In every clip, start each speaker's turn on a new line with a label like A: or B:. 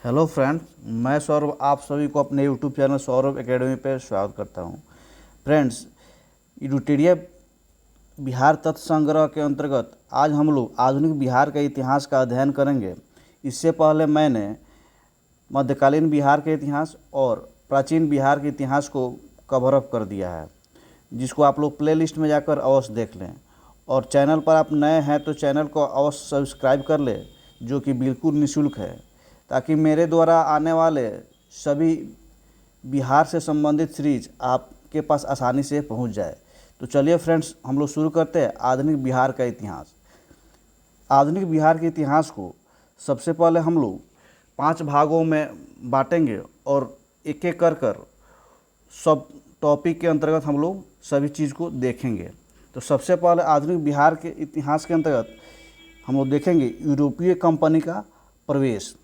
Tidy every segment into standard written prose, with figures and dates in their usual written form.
A: Hello friends, मैं सौरभ आप सभी को अपने यूट्यूब चैनल सौरभ एकेडमी पर स्वागत करता हूं। फ्रेंड्स, यूटिडिया बिहार तथ्य संग्रह के अंतर्गत आज हम लोग आधुनिक बिहार के इतिहास का अध्ययन करेंगे। इससे पहले मैंने मध्यकालीन बिहार के इतिहास और प्राचीन बिहार के इतिहास को कवर अप कर दिया है, जिसको आप लोग प्लेलिस्ट में जाकर अवश्य देख लें। और चैनल पर आप नए हैं तो चैनल को अवश्य सब्सक्राइब कर लें, जो कि बिल्कुल निःशुल्क है, ताकि मेरे द्वारा आने वाले सभी बिहार से संबंधित सीरीज आपके पास आसानी से पहुंच जाए। तो चलिए फ्रेंड्स, हम लोग शुरू करते हैं आधुनिक बिहार का इतिहास। आधुनिक बिहार के इतिहास को सबसे पहले हम लोग 5 भागों में बांटेंगे और एक एक कर सब टॉपिक के अंतर्गत हम लोग सभी चीज़ को देखेंगे। तो सबसे पहले आधुनिक बिहार के इतिहास के अंतर्गत हम लोग देखेंगे यूरोपीय कंपनी का प्रवेश।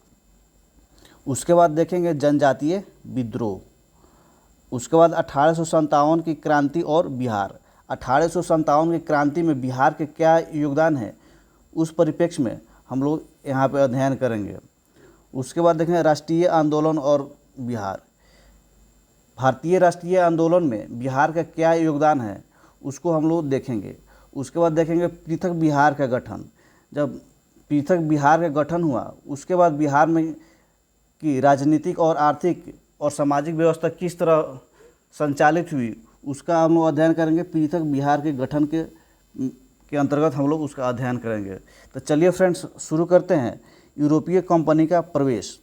A: उसके बाद देखेंगे जनजातीय विद्रोह। उसके बाद 1857 की क्रांति और बिहार। 1857 की क्रांति में बिहार के क्या योगदान है, उस परिप्रेक्ष्य में हम लोग यहाँ पे अध्ययन करेंगे। उसके बाद देखेंगे राष्ट्रीय आंदोलन और बिहार। भारतीय राष्ट्रीय आंदोलन में बिहार का क्या योगदान है, उसको हम लोग देखेंगे। उसके बाद देखेंगे पृथक बिहार का गठन। जब पृथक बिहार का गठन हुआ, उसके बाद बिहार में की राजनीतिक और आर्थिक और सामाजिक व्यवस्था किस तरह संचालित हुई, उसका हम लोग अध्ययन करेंगे। पृथक बिहार के गठन के अंतर्गत हम लोग उसका अध्ययन करेंगे। तो चलिए फ्रेंड्स, शुरू करते हैं। यूरोपीय कंपनी का प्रवेश।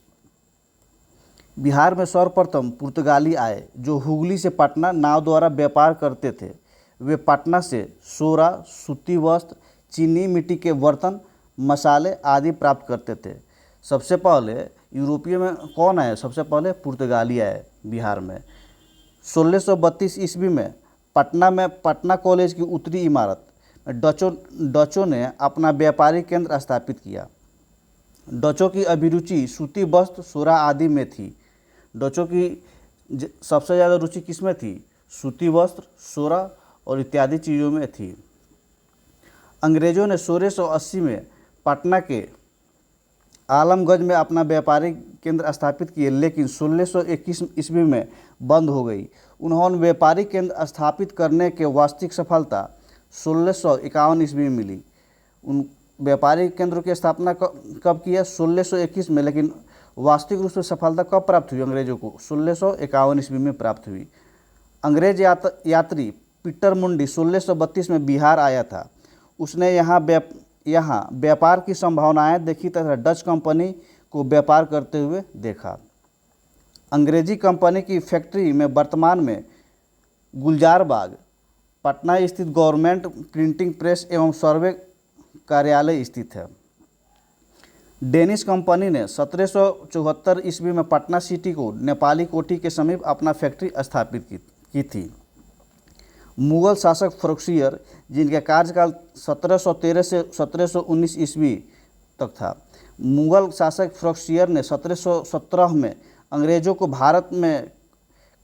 A: बिहार में सर्वप्रथम पुर्तगाली आए, जो हुगली से पटना नाव द्वारा व्यापार करते थे। वे पटना से सोरा, सूती वस्त्र, चीनी मिट्टी के बर्तन, मसाले आदि प्राप्त करते थे। सबसे पहले यूरोपीय में कौन आए? सबसे पहले पुर्तगाली आए बिहार में। 1632 ईस्वी में पटना में पटना कॉलेज की उत्तरी इमारत में डचों ने अपना व्यापारिक केंद्र स्थापित किया। डचों की अभिरुचि सूती वस्त्र, सोरा आदि में थी। डचों की सबसे ज़्यादा रुचि किस में थी? सूती वस्त्र, सोरा और इत्यादि चीज़ों में थी। अंग्रेज़ों ने 1680 में पटना के आलमगंज में अपना व्यापारिक केंद्र स्थापित किए, लेकिन 1621 ईस्वी में बंद हो गई। उन्होंने व्यापारिक केंद्र स्थापित करने के वास्तविक सफलता 1651 ईस्वी में मिली। उन व्यापारिक केंद्रों की स्थापना कब किया? 1621 में, लेकिन वास्तविक रूप से सफलता कब प्राप्त हुई अंग्रेजों को? 1651 ईस्वी में प्राप्त हुई। अंग्रेज यात्री पीटर मुंडी 1632 में बिहार आया था। उसने यहाँ व्यापार की संभावनाएं देखी तथा डच कंपनी को व्यापार करते हुए देखा। अंग्रेजी कंपनी की फैक्ट्री में वर्तमान में गुलजार बाग, पटना स्थित गवर्नमेंट प्रिंटिंग प्रेस एवं सर्वे कार्यालय स्थित है। डेनिश कंपनी ने 1774 ईस्वी में पटना सिटी को नेपाली कोठी के समीप अपना फैक्ट्री स्थापित की थी। मुगल शासक फर्रुखसियर, जिनका कार्यकाल 1713 से 1719 ईस्वी तक था, मुगल शासक फर्रुखसियर ने 1717 में अंग्रेज़ों को भारत में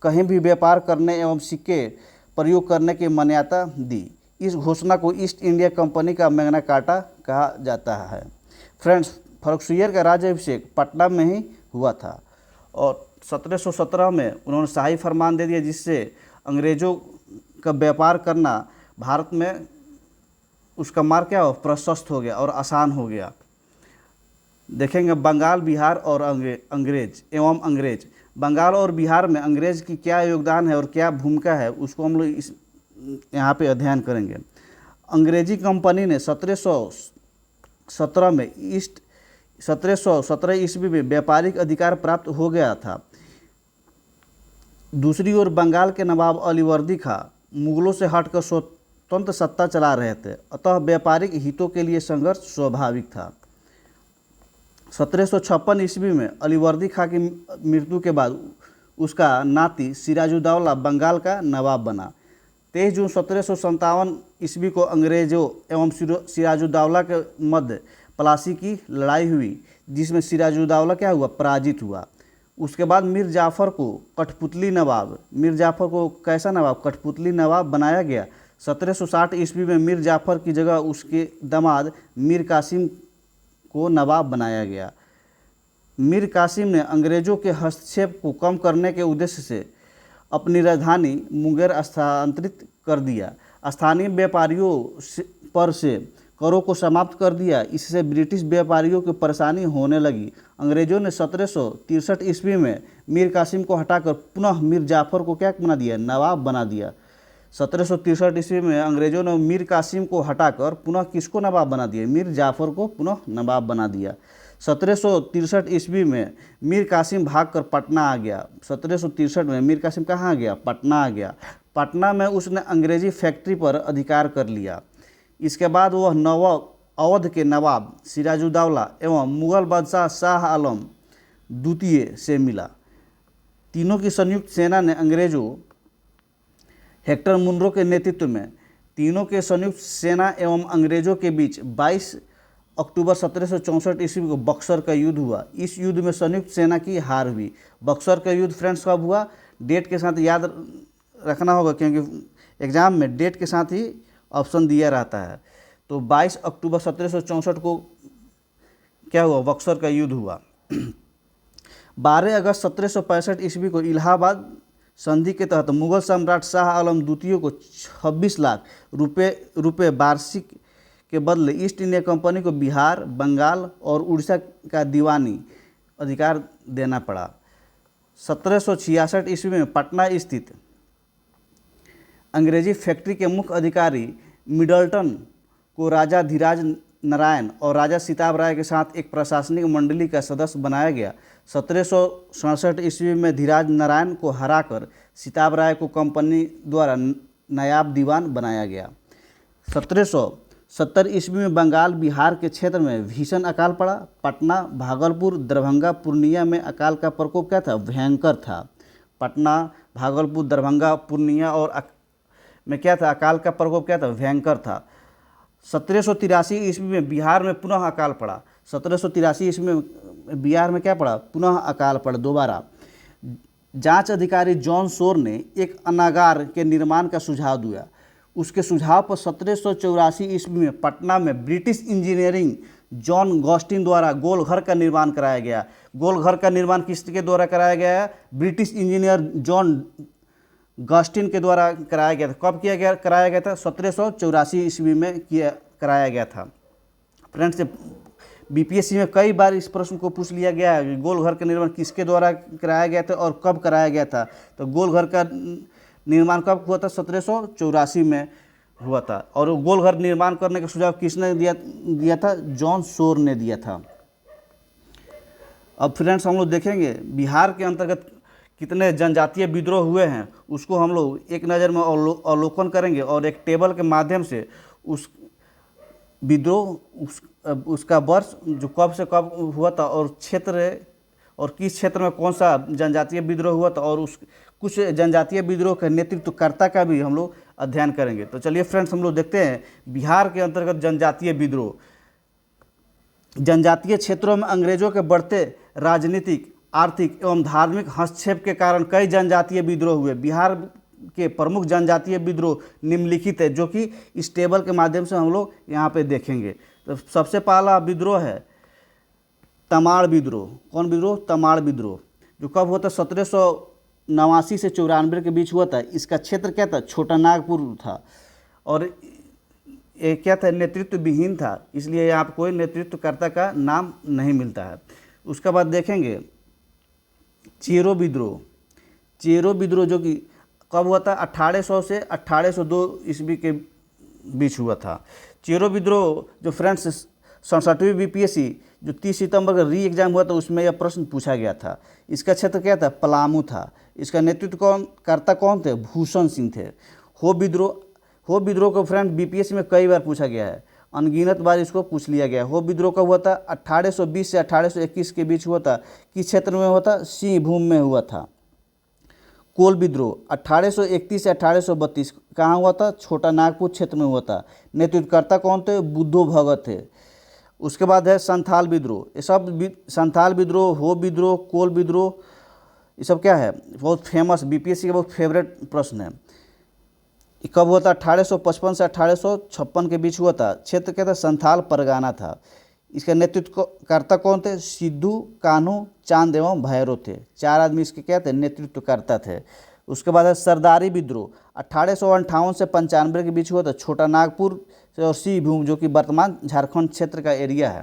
A: कहीं भी व्यापार करने एवं सिक्के प्रयोग करने की मान्यता दी। इस घोषणा को ईस्ट इंडिया कंपनी का मैग्ना कार्टा कहा जाता है। फ्रेंड्स, फर्रुखसियर का राज्याभिषेक पटना में ही हुआ था और 1717 में उन्होंने शाही फरमान दे दिया, जिससे अंग्रेज़ों का व्यापार करना भारत में उसका मार्ग क्या हो, प्रशस्त हो गया और आसान हो गया। देखेंगे बंगाल, बिहार और अंग्रेज। बंगाल और बिहार में अंग्रेज की क्या योगदान है और क्या भूमिका है, उसको हम लोग यहाँ पे अध्ययन करेंगे। अंग्रेजी कंपनी ने 1717 में 1717 ईस्वी में व्यापारिक अधिकार प्राप्त हो गया था। दूसरी ओर बंगाल के नवाब अलीवर्दी खां मुगलों से हटकर स्वतंत्र सत्ता चला रहे थे, अतः व्यापारिक हितों के लिए संघर्ष स्वाभाविक था। 1756 ईस्वी में अलीवर्दी खां की मृत्यु के बाद उसका नाती सिराजुद्दौला बंगाल का नवाब बना। 23 जून 1757 ईस्वी को अंग्रेजों एवं सिराजुद्दौला के मध्य प्लासी की लड़ाई हुई, जिसमें सिराजुद्दौला क्या हुआ? पराजित हुआ। उसके बाद मीर जाफ़र को कैसा नवाब? कठपुतली नवाब बनाया गया। 1760 ईस्वी में मीर जाफ़र की जगह उसके दामाद मीर कासिम को नवाब बनाया गया। मीर कासिम ने अंग्रेज़ों के हस्तक्षेप को कम करने के उद्देश्य से अपनी राजधानी मुंगेर स्थानांतरित कर दिया। स्थानीय व्यापारियों पर से करों को समाप्त कर दिया। इससे ब्रिटिश व्यापारियों को परेशानी होने लगी। अंग्रेज़ों ने 1763 ईस्वी में मीर कासिम को हटाकर पुनः मीर जाफ़र को क्या बना दिया, नवाब बना दिया। 1763 ईस्वी में अंग्रेज़ों ने मीर कासिम को हटाकर पुनः किसको नवाब बना दिया, मीर जाफ़र को पुनः नवाब बना दिया। 1763 ईस्वी में मीर कासिम भागकर पटना आ गया। 1763 में मीर कासिम कहाँ आ गया, पटना आ गया। पटना में उसने अंग्रेजी फैक्ट्री पर अधिकार कर लिया। इसके बाद वह अवध के नवाब सिराजुद्दौला एवं मुग़ल बादशाह शाह आलम द्वितीय से मिला। तीनों की संयुक्त सेना ने अंग्रेज़ों हेक्टर मुनरो के नेतृत्व में तीनों के संयुक्त सेना एवं अंग्रेज़ों के बीच 22 अक्टूबर 1764 ईस्वी को बक्सर का युद्ध हुआ। इस युद्ध में संयुक्त सेना की हार हुई। बक्सर का युद्ध फ्रेंड्स कब हुआ, डेट के साथ याद रखना होगा, क्योंकि एग्ज़ाम में डेट के साथ ही ऑप्शन दिया रहता है। तो 22 अक्टूबर 1764 को क्या हुआ, बक्सर का युद्ध हुआ। 12 अगस्त 1765 ईस्वी को इलाहाबाद संधि के तहत मुगल सम्राट शाह आलम द्वितीय को 26 लाख रुपए वार्षिक के बदले ईस्ट इंडिया कंपनी को बिहार, बंगाल और उड़ीसा का दीवानी अधिकार देना पड़ा। 1766 ईस्वी में पटना स्थित अंग्रेजी फैक्ट्री के मुख्य अधिकारी मिडल्टन को राजा धीराज नारायण और राजा सिताब राय के साथ एक प्रशासनिक मंडली का सदस्य बनाया गया। 1767 ईस्वी में धीराज नारायण को हराकर सिताब राय को कंपनी द्वारा नायाब दीवान बनाया गया। 1770 ईस्वी में बंगाल बिहार के क्षेत्र में भीषण अकाल पड़ा। पटना, भागलपुर, दरभंगा, पूर्णिया में अकाल का प्रकोप क्या था, भयंकर था। पटना, भागलपुर, दरभंगा, पूर्णिया और में क्या था, अकाल का प्रकोप क्या था, भयंकर था। 1783 ईस्वी में बिहार में पुनः अकाल पड़ा। 1783 ईस्वी में बिहार में क्या पड़ा, पुनः अकाल पड़ा दोबारा। जांच अधिकारी जॉन शोर ने एक अनागार के निर्माण का सुझाव दिया। उसके सुझाव पर 1784 ईस्वी में पटना में ब्रिटिश इंजीनियरिंग जॉन गॉस्टिन द्वारा गोलघर का निर्माण कराया गया। गोलघर का निर्माण किसके द्वारा कराया गया, ब्रिटिश इंजीनियर जॉन गॉस्टिन के द्वारा कराया गया था। कब कराया गया था, 1784 ईस्वी में कराया गया था। फ्रेंड्स, बीपीएससी में कई बार इस प्रश्न को पूछ लिया गया है, गोलघर का निर्माण किसके द्वारा कराया गया था और कब कराया गया था। तो गोलघर का निर्माण कब हुआ था, 1784 में हुआ था। और गोलघर निर्माण करने का सुझाव किसने दिया था, जॉन शोर ने दिया था। अब फ्रेंड्स हम लोग देखेंगे बिहार के अंतर्गत कितने जनजातीय विद्रोह हुए हैं, उसको हम लोग एक नज़र में अवलोकन करेंगे और एक टेबल के माध्यम से उस विद्रोह उसका वर्ष जो कब से कब हुआ था और क्षेत्र और किस क्षेत्र में कौन सा जनजातीय विद्रोह हुआ था और उस कुछ जनजातीय विद्रोह के नेतृत्वकर्ता का भी हम लोग अध्ययन करेंगे। तो चलिए फ्रेंड्स हम लोग देखते हैं बिहार के अंतर्गत जनजातीय विद्रोह। जनजातीय क्षेत्रों में अंग्रेजों के बढ़ते राजनीतिक, आर्थिक एवं धार्मिक हस्तक्षेप के कारण कई जनजातीय विद्रोह हुए। बिहार के प्रमुख जनजातीय विद्रोह निम्नलिखित है, जो कि इस टेबल के माध्यम से हम लोग यहाँ पे देखेंगे। तो सबसे पहला विद्रोह है तमाड़ विद्रोह। कौन विद्रोह, तमाड़ विद्रोह, जो कब हुआ था, 1789 से 94 के बीच हुआ था। इसका क्षेत्र क्या था, छोटा नागपुर था और ये क्या था, नेतृत्व विहीन था, इसलिए यहाँ पर कोई नेतृत्वकर्ता का नाम नहीं मिलता है। उसके बाद देखेंगे चेरो विद्रोह। चेरो विद्रोह जो कि कब हुआ था, 1800 से 1802 ईस्वी के बीच हुआ था। चेरो विद्रोह जो फ्रेंड्स 67वीं बीपीएससी जो 30 सितंबर का री एग्जाम हुआ था उसमें यह प्रश्न पूछा गया था। इसका क्षेत्र क्या था, पलामू था। इसका नेतृत्व कौन थे, भूषण सिंह थे। हो विद्रोह को फ्रेंड बीपीएससी में कई बार पूछा गया है, अनगिनत बार इसको पूछ लिया गया। हो विद्रोह का हुआ था 1820 से 1821 के बीच हुआ था। किस क्षेत्र में हुआ था, सिंहभूम में हुआ था। कोल विद्रोह 1831 से 1832 कहाँ हुआ था, छोटा नागपुर क्षेत्र में हुआ था। नेतृत्वकर्ता कौन थे, बुद्धो भगत थे। उसके बाद है संथाल विद्रोह। ये सब संथाल विद्रोह, हो विद्रोह, कोल विद्रोह, ये सब क्या है, बहुत फेमस, बीपीएससी का बहुत फेवरेट प्रश्न है। कब हुआ था, 1855 से 1856 के बीच हुआ था। क्षेत्र क्या था, संथाल परगाना था। इसका नेतृत्व करता कौन थे? सिद्धू, कान्हू, चांद एवं भैरव थे। 4 आदमी इसके क्या थे? नेतृत्व करता थे। उसके बाद है सरदारी विद्रोह, 1858 से 95 के बीच हुआ था। छोटा नागपुर से और सिंहभूम जो कि वर्तमान झारखंड क्षेत्र का एरिया है।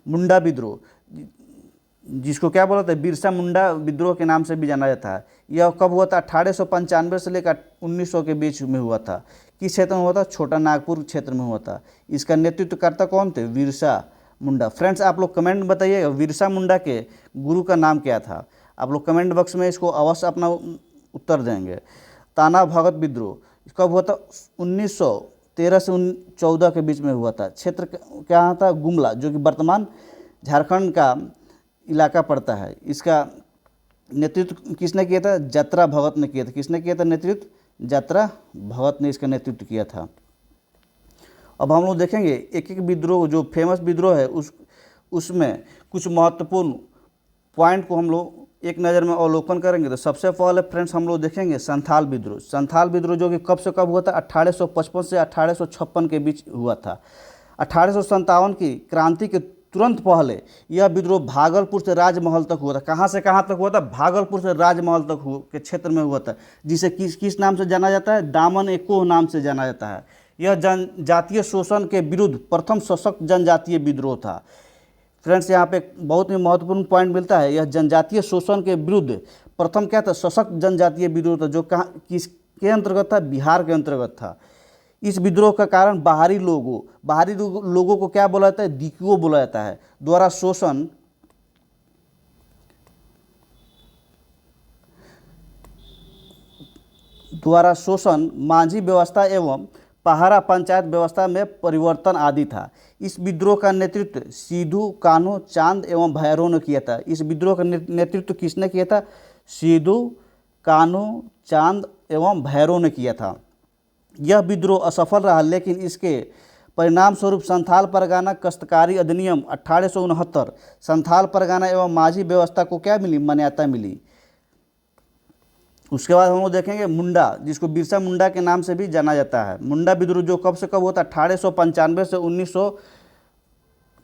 A: मुंडा विद्रोह, जिसको क्या बोला था? बिरसा मुंडा विद्रोह के नाम से भी जाना जाता है। यह कब हुआ था? 1895 से लेकर 1900 के बीच में हुआ था। किस क्षेत्र में हुआ था? छोटा नागपुर क्षेत्र में हुआ था। इसका नेतृत्व करता कौन थे? बिरसा मुंडा। फ्रेंड्स, आप लोग कमेंट में बताइएगा बिरसा मुंडा के गुरु का नाम क्या था। आप लोग कमेंट बॉक्स में इसको अवश्य अपना उत्तर देंगे। ताना भगत विद्रोह कब हुआ था? 1913 से 14 के बीच में हुआ था। क्षेत्र क्या था? गुमला, जो कि वर्तमान झारखंड का इलाका पड़ता है। इसका नेतृत्व किसने किया था? जतरा भगत ने किया था। किसने किया था नेतृत्व? जतरा भगत ने इसका नेतृत्व किया था। अब हम लोग देखेंगे एक एक विद्रोह, जो फेमस विद्रोह है उसमें कुछ महत्वपूर्ण पॉइंट को हम लोग एक नज़र में अवलोकन करेंगे। तो सबसे पहले फ्रेंड्स हम लोग देखेंगे संथाल विद्रोह। संथाल विद्रोह जो कि कब से कब हुआ था? 1855 से 1856 के बीच हुआ था। 1857 की क्रांति के तुरंत पहले यह विद्रोह भागलपुर से राजमहल तक हुआ था। कहाँ से कहाँ तक हुआ था? भागलपुर से राजमहल तक के क्षेत्र में हुआ था, जिसे किस नाम से जाना जाता है? दामन एकोह नाम से जाना जाता है। यह जनजातीय शोषण के विरुद्ध प्रथम सशक्त जनजातीय विद्रोह था। फ्रेंड्स, यहाँ पे बहुत ही महत्वपूर्ण पॉइंट मिलता है। यह जनजातीय शोषण के विरुद्ध प्रथम क्या था? सशक्त जनजातीय विद्रोह था, जो कहाँ किसके अंतर्गत था? बिहार के अंतर्गत था। इस विद्रोह का कारण बाहरी लोगों को क्या बोला जाता है? दिकुओ बोला जाता है, द्वारा शोषण, माझी व्यवस्था एवं पहाड़ा पंचायत व्यवस्था में परिवर्तन आदि था। इस विद्रोह का नेतृत्व सिद्धू, कान्हू, चांद एवं भैरव ने किया था। इस विद्रोह का नेतृत्व किसने किया था? सिद्धू, कान्हू, चांद एवं भैरव ने किया था। यह विद्रोह असफल रहा, लेकिन इसके परिणाम स्वरूप संथाल परगना काश्तकारी अधिनियम 1869 संथाल परगना एवं माझी व्यवस्था को क्या मिली? मान्यता मिली। उसके बाद हम लोग देखेंगे मुंडा, जिसको बिरसा मुंडा के नाम से भी जाना जाता है। मुंडा विद्रोह जो कब से कब हुआ था? 1895 से 1900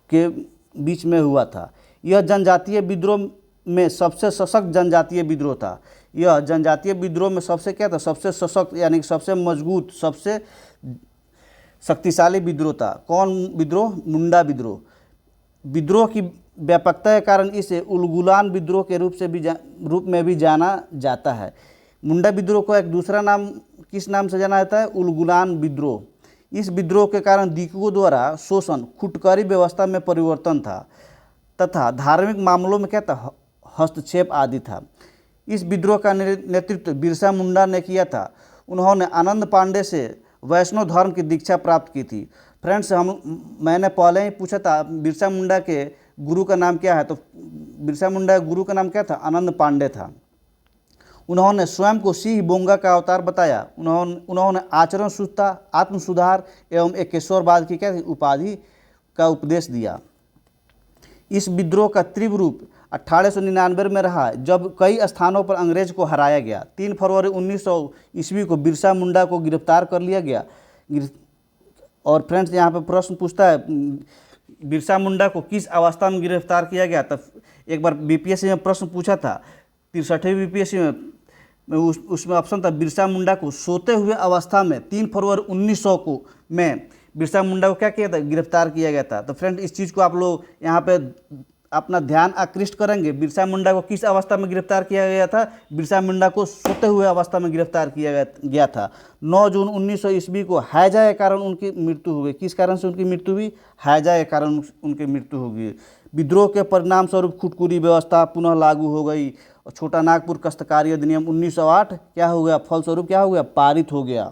A: के बीच में हुआ था। यह जनजातीय विद्रोह में सबसे सशक्त जनजातीय विद्रोह था। यह जनजातीय विद्रोह में सबसे क्या था? सबसे सशक्त, यानी सबसे मजबूत, सबसे शक्तिशाली विद्रोह था। कौन विद्रोह? मुंडा विद्रोह। विद्रोह की व्यापकता के कारण इसे उलगुलान विद्रोह के रूप में भी जाना जाता है। मुंडा विद्रोह को एक दूसरा नाम किस नाम से जाना जाता है? उलगुलान विद्रोह। इस विद्रोह के कारण दिकुओं द्वारा शोषण, खुटकारी व्यवस्था में परिवर्तन था तथा धार्मिक मामलों में क्या था? हस्तक्षेप आदि था। इस विद्रोह का नेतृत्व बिरसा मुंडा ने किया था। उन्होंने आनंद पांडे से वैष्णव धर्म की दीक्षा प्राप्त की थी। फ्रेंड्स, मैंने पहले ही पूछा था बिरसा मुंडा के गुरु का नाम क्या है, तो बिरसा मुंडा के गुरु का नाम क्या था? आनंद पांडे था। उन्होंने स्वयं को सिंह बोंगा का अवतार बताया। उन्होंने आचरण शुद्धता, आत्म सुधार एवं एकेश्वरवाद की क्या उपाधि का उपदेश दिया। इस विद्रोह का तीव्र रूप 1899 में रहा, जब कई स्थानों पर अंग्रेज को हराया गया। 3 फरवरी 1900 ईस्वी को बिरसा मुंडा को गिरफ्तार कर लिया गया। और फ्रेंड्स, यहाँ पे प्रश्न पूछता है बिरसा मुंडा को किस अवस्था में गिरफ्तार किया गया? तब एक बार बीपीएससी में प्रश्न पूछा था, 63वीं बीपीएससी में उसमें ऑप्शन था बिरसा मुंडा को सोते हुए अवस्था में 3 फरवरी 1900 को में बिरसा मुंडा को क्या किया था? गिरफ्तार किया गया था। तो फ्रेंड, इस चीज़ को आप लोग यहाँ पे अपना ध्यान आकृष्ट करेंगे। बिरसा मुंडा को किस अवस्था में गिरफ्तार किया गया था? बिरसा मुंडा को सोते हुए अवस्था में गिरफ्तार किया गया था। 9 जून 1900 ईस्वी को हैजा के कारण उनकी मृत्यु हो गई। किस कारण से उनकी मृत्यु हुई? हैजा के कारण उनकी मृत्यु हो गई। विद्रोह के परिणाम स्वरूप खुटकुरी व्यवस्था पुनः लागू हो गई और छोटा नागपुर काश्तकारी अधिनियम 1908 क्या हो गया? फलस्वरूप क्या हो गया? पारित हो गया।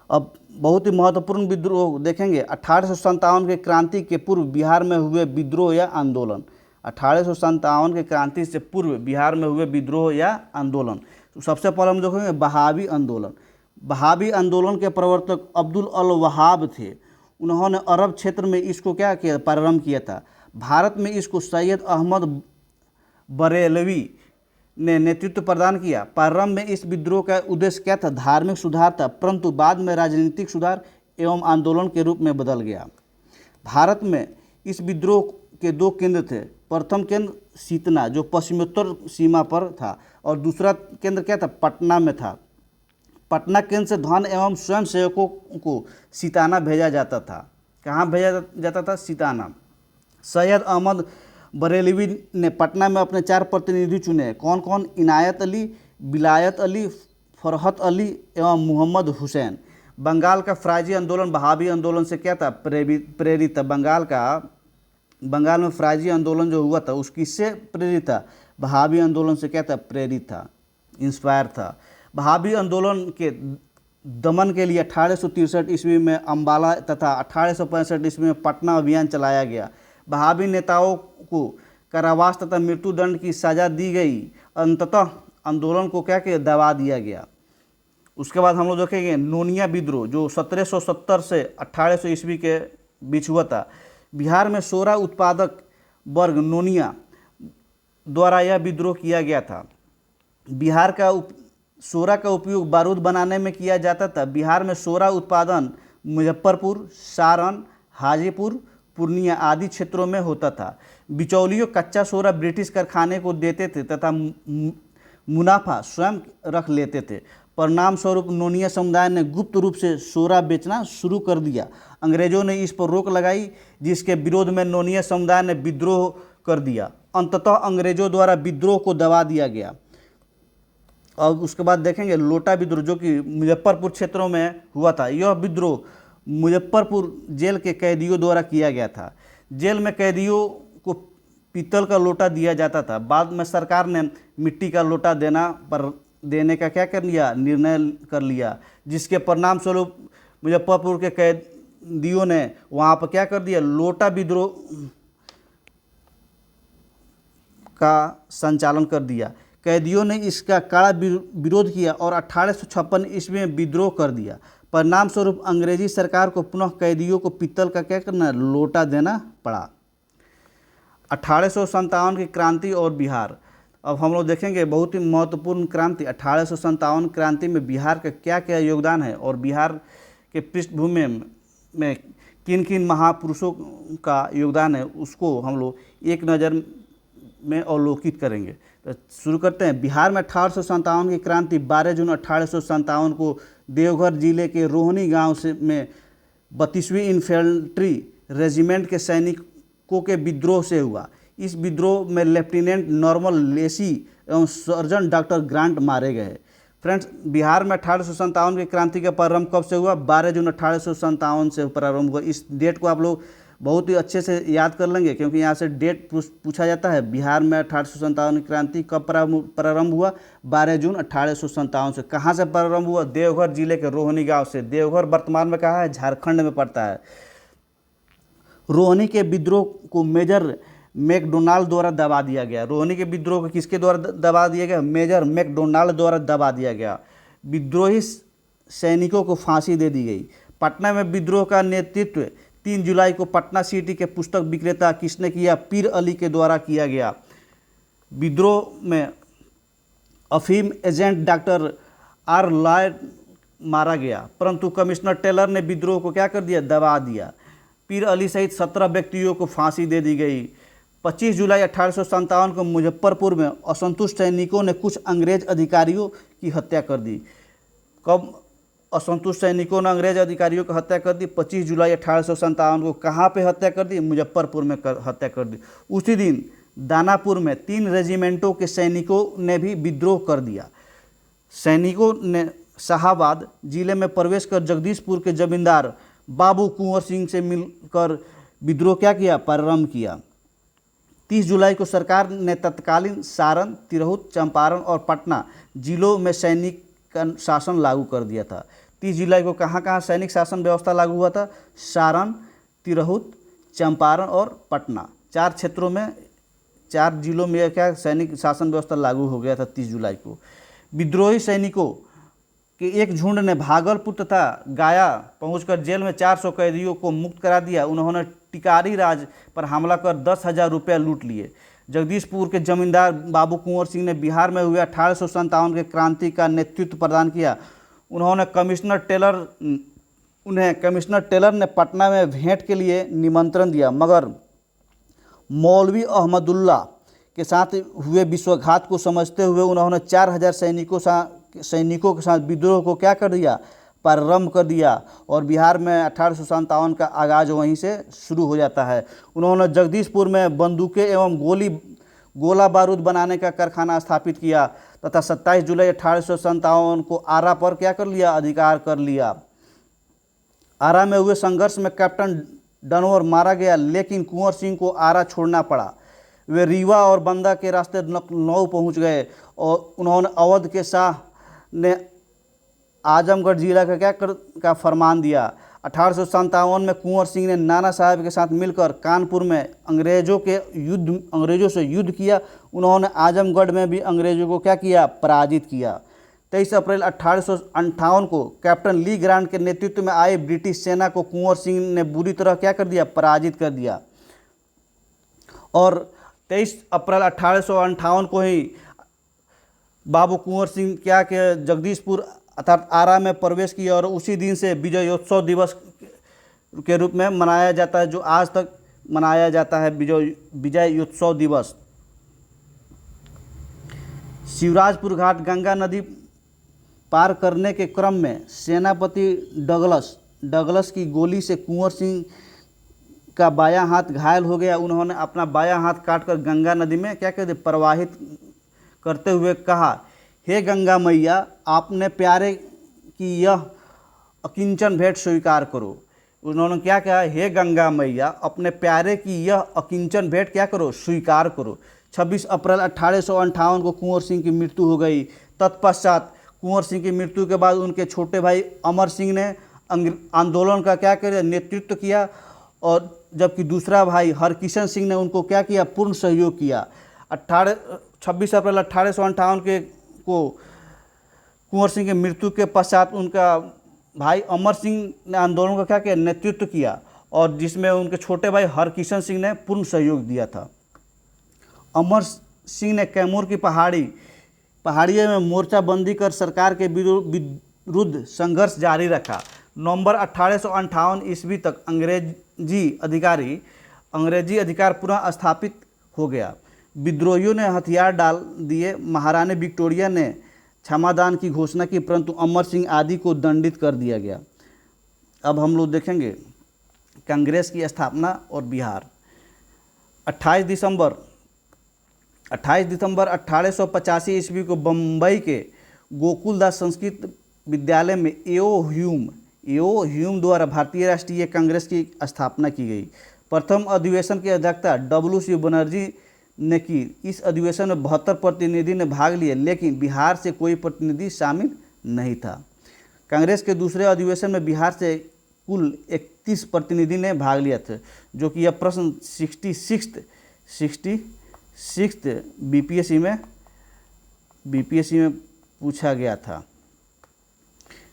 A: अब बहुत ही महत्वपूर्ण विद्रोह देखेंगे 1857 के क्रांति के पूर्व बिहार में हुए विद्रोह या आंदोलन। 1857 के क्रांति से पूर्व बिहार में हुए विद्रोह या आंदोलन। तो सबसे पहले हम देखेंगे बहावी आंदोलन। बहावी आंदोलन के प्रवर्तक अब्दुल अल वहाब थे। उन्होंने अरब क्षेत्र में इसको क्या किया? प्रारंभ किया था। भारत में इसको सैयद अहमद बरेलवी ने नेतृत्व प्रदान किया। प्रारंभ में इस विद्रोह का उद्देश्य क्या था? धार्मिक सुधार था, परंतु बाद में राजनीतिक सुधार एवं आंदोलन के रूप में बदल गया। भारत में इस विद्रोह के दो केंद्र थे। प्रथम केंद्र सीतना जो पश्चिमोत्तर सीमा पर था और दूसरा केंद्र क्या था, पटना में था। पटना केंद्र से धन एवं स्वयं सेवकों को सीताना भेजा जाता था। कहाँ भेजा जाता था, सीताना। सैयद अहमद बरेलवी ने पटना में अपने 4 प्रतिनिधि चुने। कौन कौन, इनायत अली, विलायत अली, फरहत अली एवं मोहम्मद हुसैन। बंगाल का फ़राइज़ी आंदोलन वहाबी आंदोलन से क्या था, प्रेरित था। बंगाल में फ़राइज़ी आंदोलन जो हुआ था उस किससे प्रेरित था, वहाबी आंदोलन से क्या था, प्रेरित था, इंस्पायर था। वहाबी आंदोलन के दमन के लिए 1863 ईस्वी में अम्बाला तथा 1865 ईस्वी में पटना अभियान चलाया गया। वहाबी नेताओं को कारावास तथा मृत्युदंड की सज़ा दी गई। अंततः आंदोलन को क्या किया, दबा दिया गया। उसके बाद हम लोग देखेंगे नोनिया विद्रोह जो 1770 से 1800 ईस्वी के बीच हुआ था। बिहार में सोरा उत्पादक वर्ग नोनिया द्वारा यह विद्रोह किया गया था। बिहार का सोरा का उपयोग बारूद बनाने में किया जाता था। बिहार में सोरा उत्पादन मुजफ्फरपुर, सारण, हाजीपुर, पूर्णिया आदि क्षेत्रों में होता था। बिचौलियों कच्चा सोरा ब्रिटिश कारखाने को देते थे तथा मुनाफा स्वयं रख लेते थे। परिणाम स्वरूप नोनिया समुदाय ने गुप्त रूप से सोरा बेचना शुरू कर दिया। अंग्रेजों ने इस पर रोक लगाई जिसके विरोध में नोनिया समुदाय ने विद्रोह कर दिया। अंततः अंग्रेजों द्वारा विद्रोह को दबा दिया गया। और उसके बाद देखेंगे लोटा विद्रोह जो कि मुजफ्फरपुर क्षेत्रों में हुआ था। यह विद्रोह मुजफ्फरपुर जेल के कैदियों द्वारा किया गया था। जेल में कैदियों को पीतल का लोटा दिया जाता था। बाद में सरकार ने मिट्टी का लोटा देने का क्या कर लिया, निर्णय कर लिया, जिसके परिणाम स्वरूप मुजफ्फरपुर के कैदियों ने वहाँ पर क्या कर दिया, लोटा विद्रोह का संचालन कर दिया। कैदियों ने इसका कड़ा विरोध किया और 1856 ईस्वी में विद्रोह कर दिया। परिणाम स्वरूप अंग्रेजी सरकार को पुनः कैदियों को पीतल का क्या करना, लोटा देना पड़ा। 1857 की क्रांति और बिहार। अब हम लोग देखेंगे बहुत ही महत्वपूर्ण क्रांति 1857 क्रांति में बिहार का क्या क्या योगदान है और बिहार के पृष्ठभूमि में किन किन महापुरुषों का योगदान है, उसको हम लोग एक नज़र में अवलोकित करेंगे। तो शुरू करते हैं। बिहार में 1857 की क्रांति 12 जून 1857 को देवघर जिले के रोहनी गांव में 32वीं इन्फेंट्री रेजिमेंट के सैनिकों के विद्रोह से हुआ। इस विद्रोह में लेफ्टिनेंट नॉर्मल लेसी एवं सर्जन डॉक्टर ग्रांट मारे गए। फ्रेंड्स, बिहार में 1857 की क्रांति का प्रारंभ कब से हुआ, 12 जून 1857 से प्रारंभ हुआ। इस डेट को आप लोग बहुत ही अच्छे से याद कर लेंगे क्योंकि यहाँ से डेट पूछा जाता है। बिहार में 1857 की क्रांति कब प्रारंभ हुआ, 12 जून 1857 से। कहाँ से प्रारंभ हुआ, देवघर जिले के रोहनी गांव से। देवघर वर्तमान में कहाँ है, झारखंड में पड़ता है। रोहनी के विद्रोह को मेजर मैकडोनाल्ड द्वारा दबा दिया गया। रोहनी के विद्रोह को किसके द्वारा दबा दिया गया, मेजर मैकडोनाल्ड द्वारा दबा दिया गया। विद्रोही सैनिकों को फांसी दे दी गई। पटना में विद्रोह का नेतृत्व 3 जुलाई को पटना सिटी के पुस्तक विक्रेता किसने किया, पीर अली के द्वारा किया गया। विद्रोह में अफीम एजेंट डॉक्टर आर लॉयड मारा गया, परंतु कमिश्नर टेलर ने विद्रोह को क्या कर दिया, दबा दिया। पीर अली सहित 17 व्यक्तियों को फांसी दे दी गई। 25 जुलाई 1857 को मुजफ्फरपुर में असंतुष्ट सैनिकों ने कुछ अंग्रेज अधिकारियों की हत्या कर दी। कब असंतुष्ट सैनिकों ने अंग्रेज अधिकारियों की हत्या कर दी, 25 जुलाई 1857 को। कहाँ पे हत्या कर दी, मुजफ्फरपुर में हत्या कर दी। उसी दिन दानापुर में 3 रेजिमेंटों के सैनिकों ने भी विद्रोह कर दिया। सैनिकों ने शाहाबाद जिले में प्रवेश कर जगदीशपुर के जमींदार बाबू कुंवर सिंह से मिलकर विद्रोह क्या किया, प्रारंभ किया। 30 जुलाई को सरकार ने तत्कालीन सारण, तिरहुत, चंपारण और पटना जिलों में सैनिक का शासन लागू कर दिया था। 30 जुलाई को कहाँ कहाँ सैनिक शासन व्यवस्था लागू हुआ था, सारण, तिरहुत, चंपारण और पटना। 4 क्षेत्रों में, 4 जिलों में क्या सैनिक शासन व्यवस्था लागू हो गया था 30 जुलाई को। विद्रोही सैनिकों के एक झुंड ने भागलपुर तथा गया पहुंचकर जेल में 400 कैदियों को मुक्त करा दिया। उन्होंने टिकारी राज पर हमला कर 10,000 रुपये लूट लिए। जगदीशपुर के जमींदार बाबू कुंवर सिंह ने बिहार में हुए 1857 के क्रांति का नेतृत्व प्रदान किया। उन्हें कमिश्नर टेलर ने पटना में भेंट के लिए निमंत्रण दिया, मगर मौलवी अहमदुल्ला के साथ हुए विश्वासघात को समझते हुए उन्होंने 4000 सैनिकों के साथ विद्रोह को क्या कर दिया, प्रारंभ कर दिया। और बिहार में 1857 का आगाज़ वहीं से शुरू हो जाता है। उन्होंने जगदीशपुर में बंदूकें एवं गोला बारूद बनाने का कारखाना स्थापित किया तथा 27 जुलाई 1857 को आरा पर क्या कर लिया, अधिकार कर लिया। आरा में हुए संघर्ष में कैप्टन डनवर मारा गया, लेकिन कुंवर सिंह को आरा छोड़ना पड़ा। वे रीवा और बंदा के रास्ते लखनऊ पहुंच गए और उन्होंने अवध के शाह ने आजमगढ़ जिला का फरमान दिया। 1857 में कुंवर सिंह ने नाना साहब के साथ मिलकर कानपुर में अंग्रेजों से युद्ध किया। उन्होंने आजमगढ़ में भी अंग्रेजों को क्या किया, पराजित किया। 23 अप्रैल 1858 को कैप्टन ली ग्रांट के नेतृत्व में आई ब्रिटिश सेना को कुंवर सिंह ने बुरी तरह क्या कर दिया, पराजित कर दिया। और 23 अप्रैल 1858 को ही बाबू कुंवर सिंह क्या के जगदीशपुर अर्थात आरा में प्रवेश किया और उसी दिन से विजयोत्सव दिवस के रूप में मनाया जाता है, जो आज तक मनाया जाता है विजयोत्सव दिवस। शिवराजपुर घाट गंगा नदी पार करने के क्रम में सेनापति डगलस की गोली से कुंवर सिंह का बायां हाथ घायल हो गया। उन्होंने अपना बायां हाथ काटकर गंगा नदी में क्या कहते प्रवाहित करते हुए कहा, हे गंगा मैया, आपने प्यारे की यह अकिंचन भेंट स्वीकार करो। उन्होंने क्या कहा, हे गंगा मैया, अपने प्यारे की यह अकिंचन भेंट क्या करो, स्वीकार करो। 26 अप्रैल 1858 को कुंवर सिंह की मृत्यु हो गई। तत्पश्चात कुंवर सिंह की मृत्यु के बाद उनके छोटे भाई अमर सिंह ने आंदोलन का क्या किया, नेतृत्व किया, और जबकि दूसरा भाई हरकिशन सिंह ने उनको क्या किया, पूर्ण सहयोग किया। 26 अप्रैल 1858 को कुंवर सिंह की मृत्यु के पश्चात उनका भाई अमर सिंह ने आंदोलन का क्या किया, नेतृत्व किया, और जिसमें उनके छोटे भाई हरकिशन सिंह ने पूर्ण सहयोग दिया था। अमर सिंह ने कैमूर की पहाड़ियों में मोर्चाबंदी कर सरकार के विरुद्ध संघर्ष जारी रखा। नवंबर 1858 ईस्वी तक अंग्रेजी अधिकार पुनः स्थापित हो गया। विद्रोहियों ने हथियार डाल दिए। महारानी विक्टोरिया ने क्षमादान की घोषणा की, परंतु अमर सिंह आदि को दंडित कर दिया गया। अब हम लोग देखेंगे कांग्रेस की स्थापना और बिहार। 28 दिसंबर 1885 ईस्वी को बम्बई के गोकुलदास संस्कृत विद्यालय में एओ ह्यूम द्वारा भारतीय राष्ट्रीय कांग्रेस की स्थापना की गई। प्रथम अधिवेशन की अध्यक्षता W.C. बनर्जी ने की। इस अधिवेशन में 72 प्रतिनिधि ने भाग लिए, लेकिन बिहार से कोई प्रतिनिधि शामिल नहीं था। कांग्रेस के दूसरे अधिवेशन में बिहार से कुल 31 प्रतिनिधि ने भाग लिया था, जो कि यह प्रश्न 66 बीपीएससी में पूछा गया था।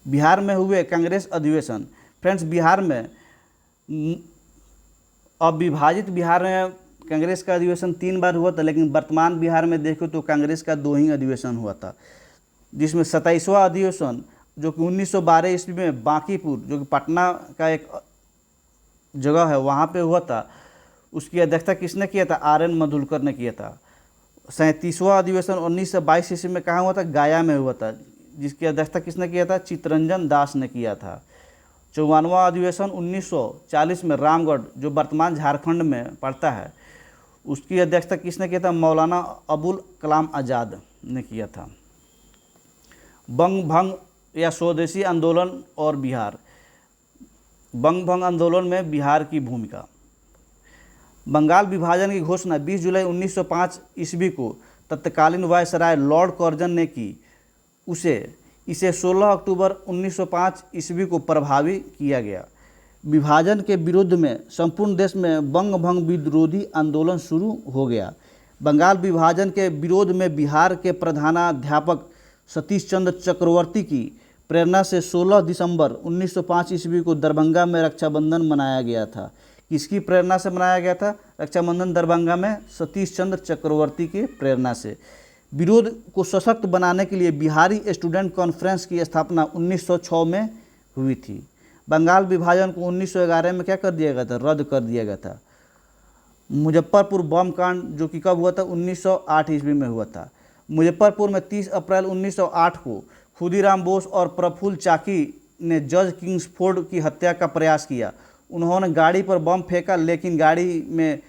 A: बिहार में हुए कांग्रेस अधिवेशन। फ्रेंड्स, बिहार में अविभाजित बिहार में कांग्रेस का अधिवेशन 3 बार हुआ था, लेकिन वर्तमान बिहार में देखो तो कांग्रेस का 2 ही अधिवेशन हुआ था, जिसमें 27वां अधिवेशन जो कि 1912 ईस्वी में बांकीपुर, जो कि पटना का एक जगह है, वहाँ पे हुआ था। उसकी अध्यक्षता किसने किया था? RN मधुलकर ने किया था। 37वां अधिवेशन 1922 ईस्वी में कहाँ हुआ था? गया में हुआ था, जिसकी अध्यक्षता किसने किया था? चित्तरंजन दास ने किया था। 54वां अधिवेशन 1940 में रामगढ़, जो वर्तमान झारखंड में पड़ता है, उसकी अध्यक्षता किसने किया था? मौलाना अबुल कलाम आज़ाद ने किया था। बंग भंग या स्वदेशी आंदोलन और बिहार। बंग भंग आंदोलन में बिहार की भूमिका। बंगाल विभाजन की घोषणा 20 जुलाई 1905 ईस्वी को तत्कालीन वायसराय लॉर्ड कर्जन ने की। इसे 16 अक्टूबर 1905 ईस्वी को प्रभावी किया गया। विभाजन के विरोध में संपूर्ण देश में बंग भंग विरोधी आंदोलन शुरू हो गया। बंगाल विभाजन के विरोध में बिहार के प्रधानाध्यापक सतीश चंद्र चक्रवर्ती की प्रेरणा से 16 दिसंबर 1905 ईस्वी को दरभंगा में रक्षाबंधन मनाया गया था। किसकी प्रेरणा से मनाया गया था रक्षाबंधन दरभंगा में? सतीश चंद्र चक्रवर्ती की प्रेरणा से। विरोध को सशक्त बनाने के लिए बिहारी स्टूडेंट कॉन्फ्रेंस की स्थापना 1906 में हुई थी। बंगाल विभाजन को 1911 में क्या कर दिया गया था? रद्द कर दिया गया था। मुजफ्फरपुर बम कांड जो कि कब हुआ था, 1908 ईस्वी में हुआ था। मुजफ्फरपुर में 30 अप्रैल 1908 को खुदीराम बोस और प्रफुल्ल चाकी ने जॉर्ज किंग्सफोर्ड की हत्या का प्रयास किया। उन्होंने गाड़ी पर बम फेंका, लेकिन गाड़ी में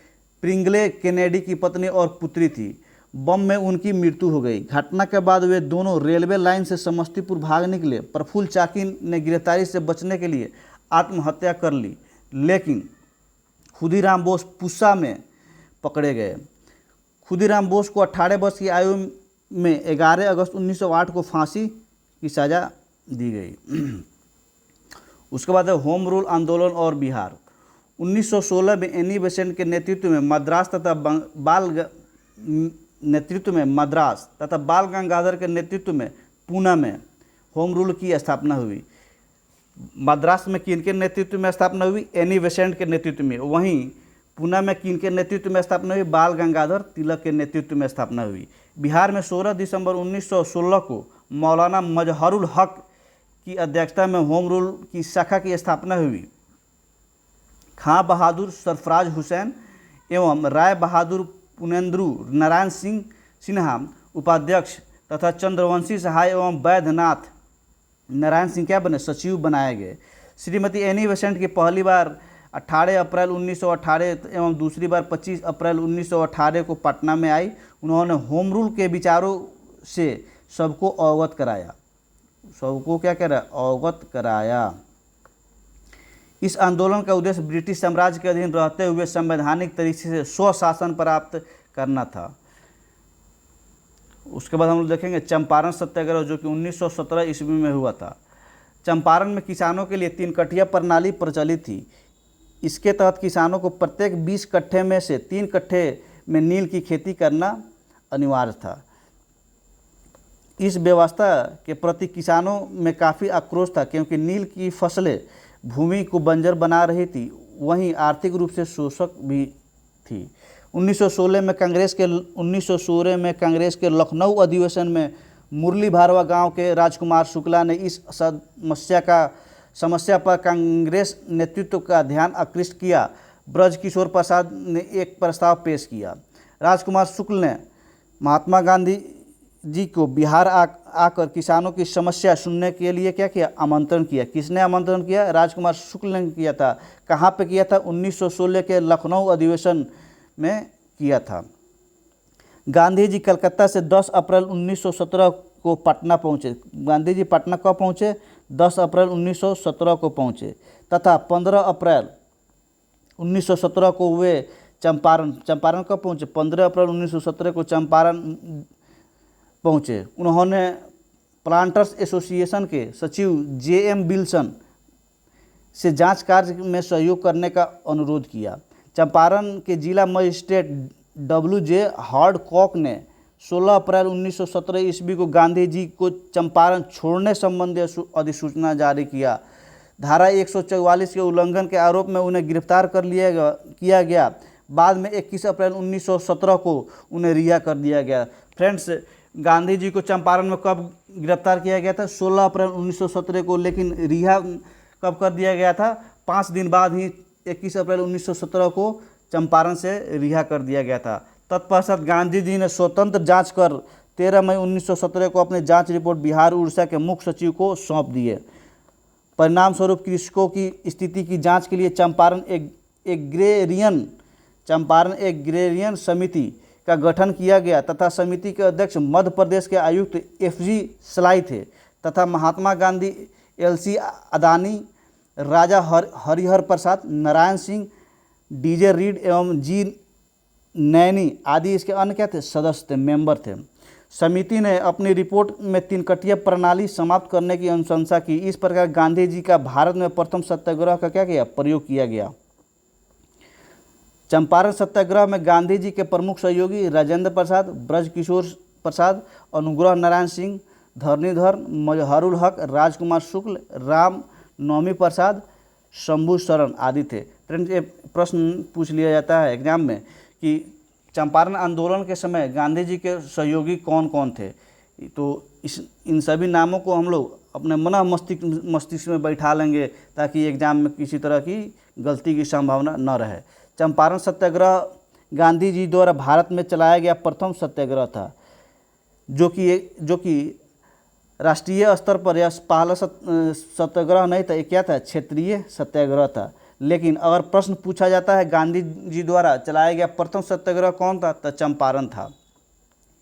A: प्रिंगले केनेडी की पत्नी और पुत्री थी। बम में उनकी मृत्यु हो गई। घटना के बाद वे दोनों रेलवे लाइन से समस्तीपुर भाग निकले। प्रफुल्ल चाकी ने गिरफ्तारी से बचने के लिए आत्महत्या कर ली, लेकिन खुदीराम बोस पुस्सा में पकड़े गए। खुदीराम बोस को 18 वर्ष की आयु में 11 अगस्त 1908 को फांसी की सज़ा दी गई। उसके बाद है होम रूल आंदोलन और बिहार। 1916 में एनी बेसेंट के नेतृत्व में मद्रास तथा बाल गंगाधर के नेतृत्व में पूना में होम रूल की स्थापना हुई। मद्रास में किन के नेतृत्व में स्थापना हुई? एनी बेसेंट के नेतृत्व में। वहीं पूना में किन के नेतृत्व में स्थापना हुई? बाल गंगाधर तिलक के नेतृत्व में स्थापना हुई। बिहार में 16 दिसंबर 1916 को मौलाना मजहरुल हक की अध्यक्षता में होम रूल की शाखा की स्थापना हुई। खां बहादुर सरफराज हुसैन एवं राय बहादुर पुनेंद्रू नारायण सिंह सिन्हा उपाध्यक्ष तथा चंद्रवंशी सहाय एवं वैद्यनाथ नारायण सिंह क्या बने? सचिव बनाए गए। श्रीमती एनी बेसेंट की पहली बार 18 अप्रैल 1918 एवं दूसरी बार 25 अप्रैल 1918 को पटना में आई। उन्होंने होम रूल के विचारों से सबको अवगत कराया। सबको क्या करा? अवगत कराया। इस आंदोलन का उद्देश्य ब्रिटिश साम्राज्य के अधीन रहते हुए संवैधानिक तरीके से स्वशासन प्राप्त करना था। उसके बाद हम लोग देखेंगे चंपारण सत्याग्रह जो कि 1917 ईस्वी में हुआ था। चंपारण में किसानों के लिए 3 कट्ठिया प्रणाली प्रचलित थी। इसके तहत किसानों को प्रत्येक 20 कट्ठे में से 3 कट्ठे में नील की खेती करना अनिवार्य था। इस व्यवस्था के प्रति किसानों में काफ़ी आक्रोश था, क्योंकि नील की फसलें भूमि को बंजर बना रही थी, वहीं आर्थिक रूप से शोषक भी थी। 1916 में कांग्रेस के लखनऊ अधिवेशन में मुरली भारवा गांव के राजकुमार शुक्ला ने इस समस्या पर कांग्रेस नेतृत्व का ध्यान आकृष्ट किया। ब्रजकिशोर प्रसाद ने एक प्रस्ताव पेश किया। राजकुमार शुक्ल ने महात्मा गांधी जी को बिहार आकर किसानों की समस्या सुनने के लिए क्या किया? आमंत्रण किया। किसने आमंत्रण किया? राजकुमार शुक्ल ने किया था। कहाँ पे किया था? 1916 के लखनऊ अधिवेशन में किया था। गांधी जी कलकत्ता से 10 अप्रैल 1917 को पटना पहुँचे। गांधी जी पटना कब पहुँचे? 10 अप्रैल 1917 को पहुँचे तथा 15 अप्रैल 1917 को वे चंपारण कब पहुँचे? 15 अप्रैल 1917 को चंपारण पहुँचे। उन्होंने प्लांटर्स एसोसिएशन के सचिव J.M. विल्सन से जांच कार्य में सहयोग करने का अनुरोध किया। चंपारण के जिला मजिस्ट्रेट W.J. हार्डकॉक ने 16 अप्रैल 1917 ईस्वी को गांधी जी को चंपारण छोड़ने संबंधी अधिसूचना जारी किया। धारा 144 के उल्लंघन के आरोप में उन्हें गिरफ्तार किया गया। बाद में 21 अप्रैल 1917 को उन्हें रिहा कर दिया गया। फ्रेंड्स, गांधी जी को चंपारण में कब गिरफ्तार किया गया था? 16 अप्रैल 1917 को, लेकिन रिहा कब कर दिया गया था? 5 दिन बाद ही 21 अप्रैल 1917 को चंपारण से रिहा कर दिया गया था। तत्पश्चात गांधी जी ने स्वतंत्र जांच कर 13 मई 1917 को अपनी जांच रिपोर्ट बिहार उड़ीसा के मुख्य सचिव को सौंप दिए। परिणाम स्वरूप कृषकों की स्थिति की जांच के लिए चंपारण एग्रेरियन समिति का गठन किया गया तथा समिति के अध्यक्ष मध्य प्रदेश के आयुक्त F.G. सलाई थे तथा महात्मा गांधी, L.C. अदानी, राजा हरिहर प्रसाद, नारायण सिंह, D.J. रीड एवं G. नैनी आदि इसके अन्य क्या थे? सदस्य थे, मेंबर थे। समिति ने अपनी रिपोर्ट में 3 कट्ठिया प्रणाली समाप्त करने की अनुशंसा की। इस प्रकार गांधी जी का भारत में प्रथम सत्याग्रह का क्या किया? प्रयोग किया गया। चंपारण सत्याग्रह में गांधी जी के प्रमुख सहयोगी राजेंद्र प्रसाद, ब्रजकिशोर प्रसाद, अनुग्रह नारायण सिंह, धरणीधर, मजहरुल हक, राजकुमार शुक्ल, राम नवमी प्रसाद, शंभू शरण आदि थे। फ्रेंड्स, ये प्रश्न पूछ लिया जाता है एग्जाम में कि चंपारण आंदोलन के समय गांधी जी के सहयोगी कौन कौन थे। तो इन सभी नामों को हम लोग अपने मस्तिष्क में बैठा लेंगे ताकि एग्जाम में किसी तरह की गलती की संभावना न रहे। चंपारण सत्याग्रह गांधी जी द्वारा भारत में चलाया गया प्रथम सत्याग्रह था, जो कि राष्ट्रीय स्तर पर यह पहला सत्याग्रह नहीं था, ये क्या था, क्षेत्रीय सत्याग्रह था। लेकिन अगर प्रश्न पूछा जाता है गांधी जी द्वारा चलाया गया प्रथम सत्याग्रह कौन था, तो चंपारण था।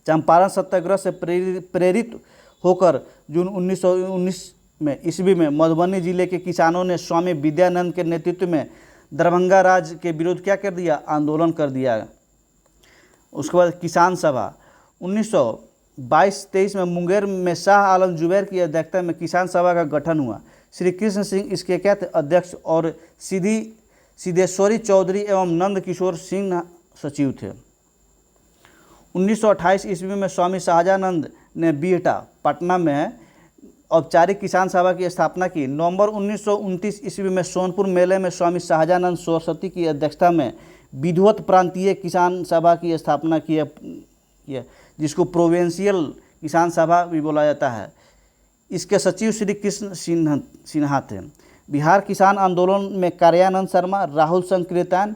A: चंपारण सत्याग्रह से प्रेरित होकर जून 1919 में ईस्वी में मधुबनी जिले के किसानों ने स्वामी विद्यानंद के नेतृत्व में दरभंगा राज के विरुद्ध क्या कर दिया, आंदोलन कर दिया। उसके बाद किसान सभा 1922-23 में मुंगेर में शाह आलम जुबैर की अध्यक्षता में किसान सभा का गठन हुआ। श्री कृष्ण सिंह इसके क्या थे, अध्यक्ष, और सिद्धेश्वरी चौधरी एवं नंद किशोर सिंह सचिव थे। 1928 ईस्वी में स्वामी शाहजानंद ने बीहटा पटना में औपचारिक किसान सभा की स्थापना की। नवंबर 1929 ईस्वी में सोनपुर मेले में स्वामी शाहजानंद सरस्वती की अध्यक्षता में विधिवत प्रांतीय किसान सभा की स्थापना किया, जिसको प्रोविंशियल किसान सभा भी बोला जाता है। इसके सचिव श्री कृष्ण सिन्हा थे। बिहार किसान आंदोलन में कार्यानंद शर्मा, राहुल संकीर्तन,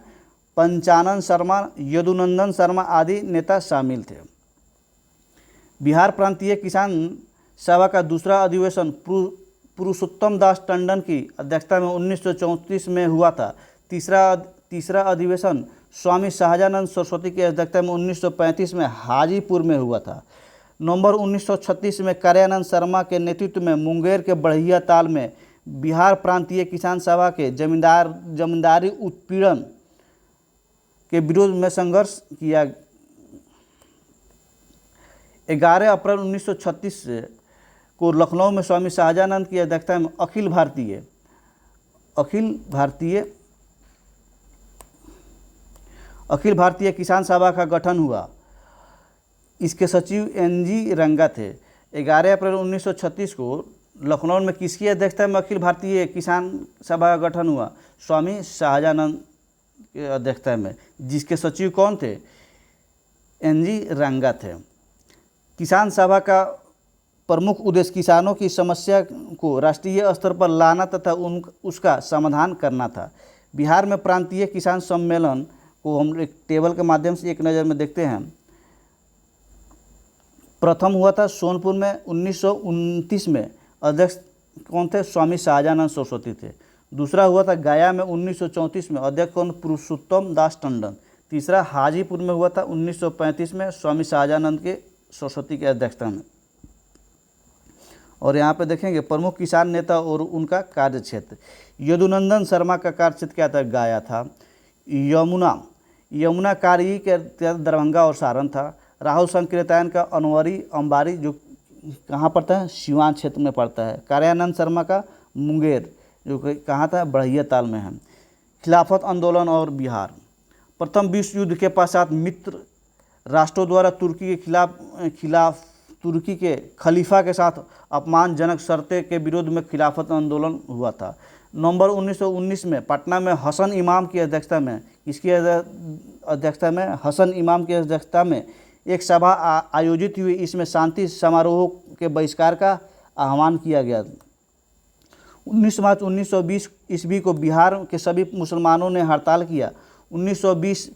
A: पंचानन शर्मा, यदुनंदन शर्मा आदि नेता शामिल थे। बिहार प्रांतीय किसान सभा का दूसरा अधिवेशन पुरुषोत्तम दास टंडन की अध्यक्षता में 1934 में हुआ था। तीसरा अधिवेशन स्वामी शाहजानंद सरस्वती की अध्यक्षता में 1935 में हाजीपुर में हुआ था। नवंबर 1936 में कार्यानंद शर्मा के नेतृत्व में मुंगेर के बढ़िया ताल में बिहार प्रांतीय किसान सभा के जमींदारी उत्पीड़न के विरोध में संघर्ष किया। 11 अप्रैल 1936 को लखनऊ में स्वामी शाहजानंद की अध्यक्षता में अखिल भारतीय किसान सभा का गठन हुआ। इसके सचिव NG रंगा थे। 11 अप्रैल 1936 को लखनऊ में किसकी अध्यक्षता में अखिल भारतीय किसान सभा का गठन हुआ, स्वामी शाहजानंद की अध्यक्षता में, जिसके सचिव कौन थे, NG रंगा थे। किसान सभा का प्रमुख उद्देश्य किसानों की समस्या को राष्ट्रीय स्तर पर लाना तथा उसका समाधान करना था। बिहार में प्रांतीय किसान सम्मेलन को हम एक टेबल के माध्यम से एक नज़र में देखते हैं। प्रथम हुआ था सोनपुर में 1929 में, अध्यक्ष कौन थे, स्वामी शाहजानंद सरस्वती थे। दूसरा हुआ था गया में 1934 में, अध्यक्ष कौन, पुरुषोत्तम दास टंडन। तीसरा हाजीपुर में हुआ था 1935 में, स्वामी शाहजानंद के सरस्वती की अध्यक्षता में। और यहाँ पे देखेंगे प्रमुख किसान नेता और उनका कार्य क्षेत्र। यदुनंदन शर्मा का कार्य क्षेत्र क्या था, गया था। यमुना कारी के दरभंगा और सारण था। राहुल संकीर्तन का अंबारी जो कहाँ पड़ता है, सिवान क्षेत्र में पड़ता है। कार्यानंद शर्मा का मुंगेर जो कहाँ था, बढ़िया ताल में है। खिलाफत आंदोलन और बिहार। प्रथम विश्व युद्ध के पश्चात मित्र राष्ट्रों द्वारा तुर्की के खिलाफ तुर्की के खलीफा के साथ अपमानजनक शर्तें के विरोध में खिलाफत आंदोलन हुआ था। नवंबर 1919 में पटना में हसन इमाम की अध्यक्षता में, इसकी अध्यक्षता में हसन इमाम की अध्यक्षता में एक सभा आयोजित हुई। इसमें शांति समारोह के बहिष्कार का आह्वान किया गया। 19 मार्च 1920 ईस्वी को बिहार के सभी मुसलमानों ने हड़ताल किया। 1920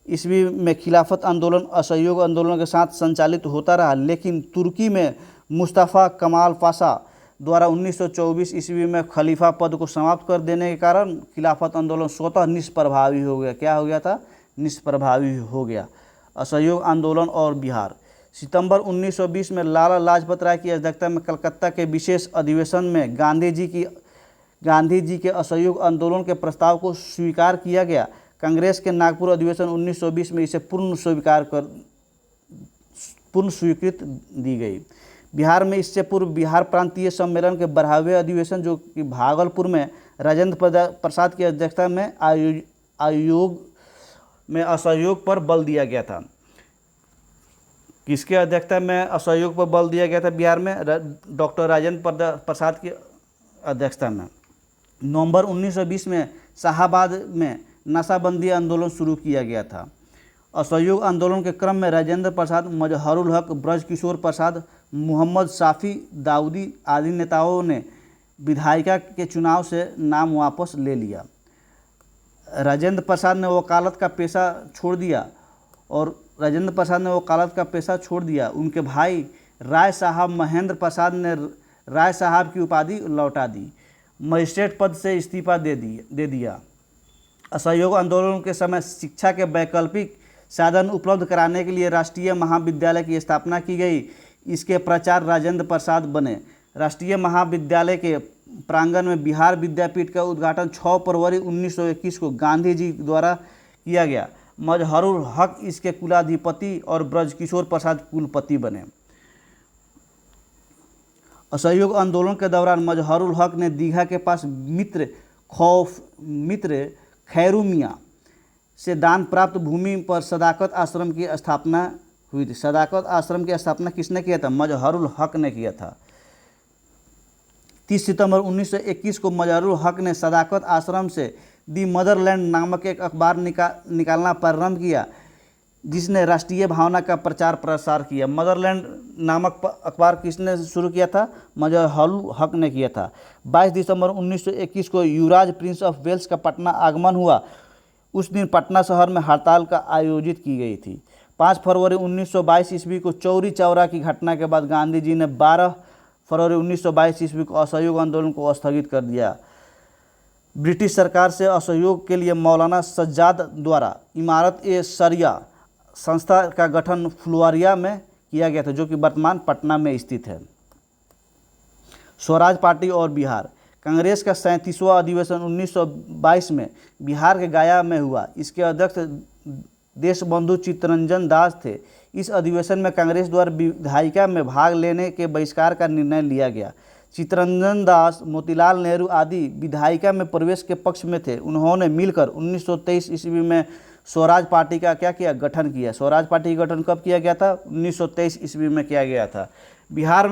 A: ईस्वी में खिलाफत आंदोलन असहयोग आंदोलन के साथ संचालित होता रहा, लेकिन तुर्की में मुस्तफ़ा कमाल पाशा द्वारा 1924 ईस्वी में खलीफा पद को समाप्त कर देने के कारण खिलाफत आंदोलन स्वतः निष्प्रभावी हो गया। क्या हो गया था, निष्प्रभावी हो गया। असहयोग आंदोलन और बिहार। सितंबर 1920 में लाला लाजपत राय की अध्यक्षता में कलकत्ता के विशेष अधिवेशन में गांधी जी के असहयोग आंदोलन के प्रस्ताव को स्वीकार किया गया। कांग्रेस के नागपुर अधिवेशन 1920 में इसे पूर्ण स्वीकृति दी गई। बिहार में इससे पूर्व बिहार प्रांतीय सम्मेलन के 12वें अधिवेशन जो कि भागलपुर में राजेंद्र प्रसाद की अध्यक्षता में आयोग में असहयोग पर बल दिया गया था। किसके अध्यक्षता में असहयोग पर बल दिया गया था बिहार में, डॉक्टर राजेंद्र प्रसाद की अध्यक्षता में। नवंबर 1920 में शाहाबाद में नशाबंदी आंदोलन शुरू किया गया था। असहयोग आंदोलन के क्रम में राजेंद्र प्रसाद, मजहरुल हक, ब्रजकिशोर प्रसाद, मोहम्मद शाफी दाऊदी आदि नेताओं ने विधायिका के चुनाव से नाम वापस ले लिया। राजेंद्र प्रसाद ने वकालत का पेशा छोड़ दिया और राजेंद्र प्रसाद ने वकालत का पेशा छोड़ दिया। उनके भाई राय साहब महेंद्र प्रसाद ने राय साहब की उपाधि लौटा दी। मजिस्ट्रेट पद से इस्तीफा दे दिया। असहयोग आंदोलन के समय शिक्षा के वैकल्पिक साधन उपलब्ध कराने के लिए राष्ट्रीय महाविद्यालय की स्थापना की गई। इसके प्राचार्य राजेंद्र प्रसाद बने। राष्ट्रीय महाविद्यालय के प्रांगण में बिहार विद्यापीठ का उद्घाटन 6 फरवरी 1921 को गांधी जी द्वारा किया गया। मजहरुल हक इसके कुलाधिपति और ब्रजकिशोर प्रसाद कुलपति बने। असहयोग आंदोलन के दौरान मजहरुल हक ने दीघा के पास मित्र खैरू मियाँ से दान प्राप्त भूमि पर सदाकत आश्रम की स्थापना हुई थी। सदाकत आश्रम की स्थापना किसने किया था? मजहरुल हक ने किया था। 30 सितंबर 1921 को मजहरुल हक ने सदाकत आश्रम से दी मदरलैंड नामक एक अखबार निकालना प्रारंभ किया, जिसने राष्ट्रीय भावना का प्रचार प्रसार किया। मदरलैंड नामक अखबार किसने शुरू किया था? मजहरुल हक ने किया था। 22 दिसंबर 1921 को युवराज प्रिंस ऑफ वेल्स का पटना आगमन हुआ। उस दिन पटना शहर में हड़ताल का आयोजित की गई थी। 5 फरवरी 1922 ईस्वी को चौरी चौरा की घटना के बाद गांधी जी ने 12 फरवरी 1922 ईस्वी को असहयोग आंदोलन को स्थगित कर दिया। ब्रिटिश सरकार से असहयोग के लिए मौलाना सज्जाद द्वारा इमारत-ए-शरिया संस्था का गठन फुलवारिया में किया गया था, जो कि वर्तमान पटना में स्थित है। स्वराज पार्टी और बिहार। कांग्रेस का 37वां अधिवेशन 1922 में बिहार के गया में हुआ। इसके अध्यक्ष देशबंधु चित्तरंजन दास थे। इस अधिवेशन में कांग्रेस द्वारा विधायिका में भाग लेने के बहिष्कार का निर्णय लिया गया। चित्तरंजन दास, मोतीलाल नेहरू आदि विधायिका में प्रवेश के पक्ष में थे। उन्होंने मिलकर 1923 ईस्वी में स्वराज पार्टी का क्या किया? गठन किया। स्वराज पार्टी का गठन कब किया गया था? 1923 ईस्वी में किया गया था। बिहार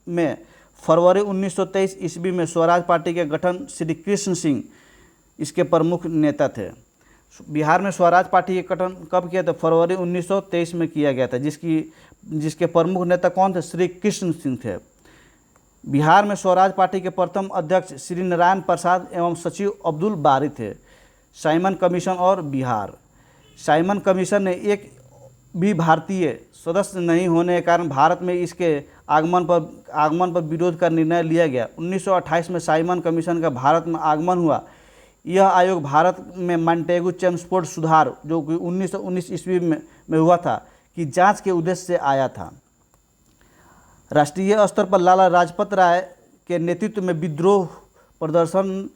A: में फरवरी 1923 ईस्वी में स्वराज पार्टी के गठन श्री कृष्ण सिंह इसके प्रमुख नेता थे। बिहार में स्वराज पार्टी के गठन कब किया था? फरवरी 1923 में किया गया था, जिसके प्रमुख नेता कौन थे? श्री कृष्ण सिंह थे। बिहार में स्वराज पार्टी के प्रथम अध्यक्ष श्री नारायण प्रसाद एवं सचिव अब्दुल बारी थे। साइमन कमीशन और बिहार। साइमन कमीशन ने एक भी भारतीय सदस्य नहीं होने के कारण भारत में इसके आगमन पर विरोध का निर्णय लिया गया। 1928 में साइमन कमीशन का भारत में आगमन हुआ। यह आयोग भारत में मॉन्टेगू चेम्सफोर्ड सुधार, जो कि 1919 ईस्वी में हुआ था, की जांच के उद्देश्य से आया था। राष्ट्रीय स्तर पर लाला लाजपत राय के नेतृत्व में विद्रोह प्रदर्शन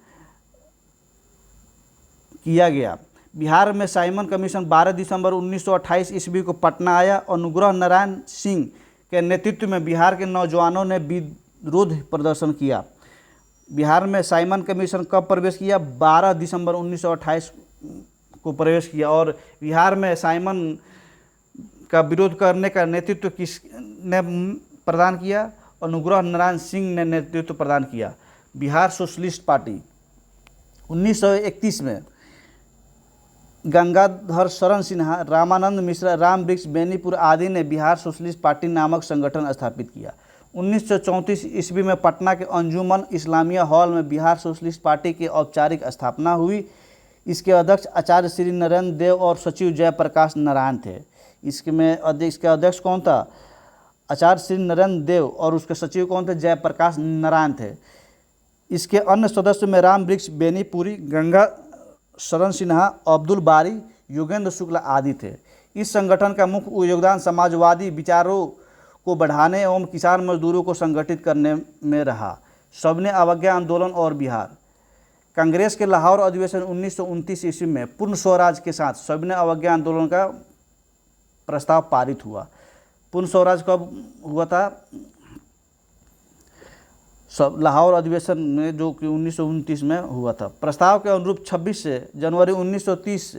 A: किया गया। बिहार में साइमन कमीशन 12 दिसंबर 1928 ईस्वी को पटना आया। अनुग्रह नारायण सिंह के नेतृत्व में बिहार के नौजवानों ने विरोध प्रदर्शन किया। बिहार में साइमन कमीशन कब प्रवेश किया? 12 दिसंबर 1928 को प्रवेश किया। और बिहार में साइमन का विरोध करने का नेतृत्व किसने प्रदान किया? अनुग्रह नारायण सिंह ने नेतृत्व प्रदान किया। Bihar socialist party. 1931 में गंगाधर शरण सिन्हा, रामानंद मिश्रा, राम वृक्ष बेनीपुर आदि ने बिहार सोशलिस्ट पार्टी नामक संगठन स्थापित किया। 1934 ईस्वी में पटना के अंजुमन इस्लामिया हॉल में बिहार सोशलिस्ट पार्टी की औपचारिक स्थापना हुई। इसके अध्यक्ष आचार्य श्री नरेंद्र देव और सचिव जयप्रकाश नारायण थे। इसके अध्यक्ष कौन था? आचार्य श्री नरेंद्र देव, और उसके सचिव कौन थे? जयप्रकाश नारायण थे। इसके अन्य सदस्यों में राम वृक्ष बेनीपुरी, गंगा शरण सिन्हा, अब्दुल बारी, योगेंद्र शुक्ला आदि थे। इस संगठन का मुख्य योगदान समाजवादी विचारों को बढ़ाने एवं किसान मजदूरों को संगठित करने में रहा। सबने अवज्ञा आंदोलन और बिहार। कांग्रेस के लाहौर अधिवेशन 1929 ईस्वी में पूर्ण स्वराज के साथ सबने अवज्ञा आंदोलन का प्रस्ताव पारित हुआ। पूर्ण स्वराज कब हुआ था? लाहौर अधिवेशन में, जो कि 1929 में हुआ था। प्रस्ताव के अनुरूप 26 जनवरी 1930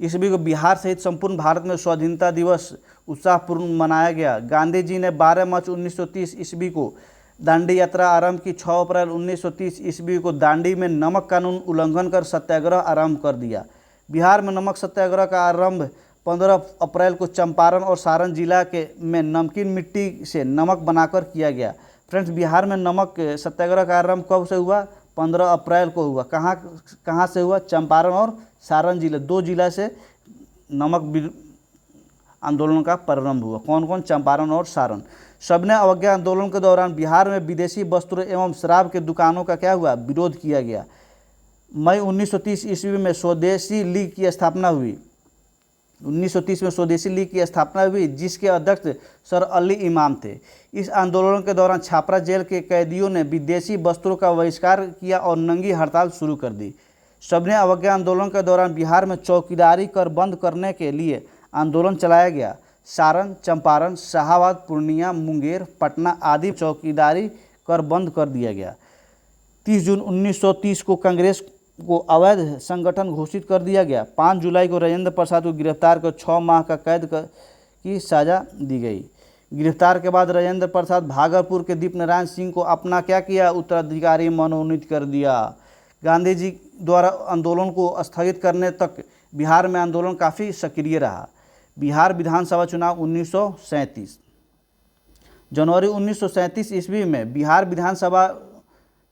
A: ईस्वी को बिहार सहित संपूर्ण भारत में स्वाधीनता दिवस उत्साहपूर्ण मनाया गया। गांधी जी ने 12 मार्च 1930 ईस्वी को दांडी यात्रा आरंभ की। 6 अप्रैल 1930 ईस्वी को दांडी में नमक कानून उल्लंघन कर सत्याग्रह आरंभ कर दिया। बिहार में नमक सत्याग्रह का आरंभ 15 अप्रैल को चंपारण और सारण जिला में नमकीन मिट्टी से नमक बनाकर किया गया। फ्रेंड्स, बिहार में नमक सत्याग्रह का आरंभ कब से हुआ? 15 अप्रैल को हुआ। कहाँ से हुआ? चंपारण और सारण जिले, 2 जिला से नमक आंदोलन का प्रारंभ हुआ। कौन कौन? चंपारण और सारण। सबने अवज्ञा आंदोलन के दौरान बिहार में विदेशी वस्त्रों एवं शराब के दुकानों का क्या हुआ? विरोध किया गया। मई 1930 ईस्वी में स्वदेशी लीग की स्थापना हुई। 1930 में स्वदेशी लीग की स्थापना हुई, जिसके अध्यक्ष सर अली इमाम थे। इस आंदोलन के दौरान छापरा जेल के कैदियों ने विदेशी वस्त्रों का बहिष्कार किया और नंगी हड़ताल शुरू कर दी। सबने अवज्ञा आंदोलन के दौरान बिहार में चौकीदारी कर बंद करने के लिए आंदोलन चलाया गया। सारण, चंपारण, शाहाबाद, पूर्णिया, मुंगेर, पटना आदि चौकीदारी कर बंद कर दिया गया। 30 जून 1930 को कांग्रेस को अवैध संगठन घोषित कर दिया गया। 5 जुलाई को राजेंद्र प्रसाद को गिरफ्तार कर 6 माह का कैद की सजा दी गई। गिरफ्तार के बाद राजेंद्र प्रसाद भागलपुर के दीपनारायण सिंह को अपना क्या किया? उत्तराधिकारी मनोनीत कर दिया। गांधी जी द्वारा आंदोलन को स्थगित करने तक बिहार में आंदोलन काफ़ी सक्रिय रहा। बिहार विधानसभा चुनाव 1937। जनवरी 1937 ईस्वी में बिहार विधानसभा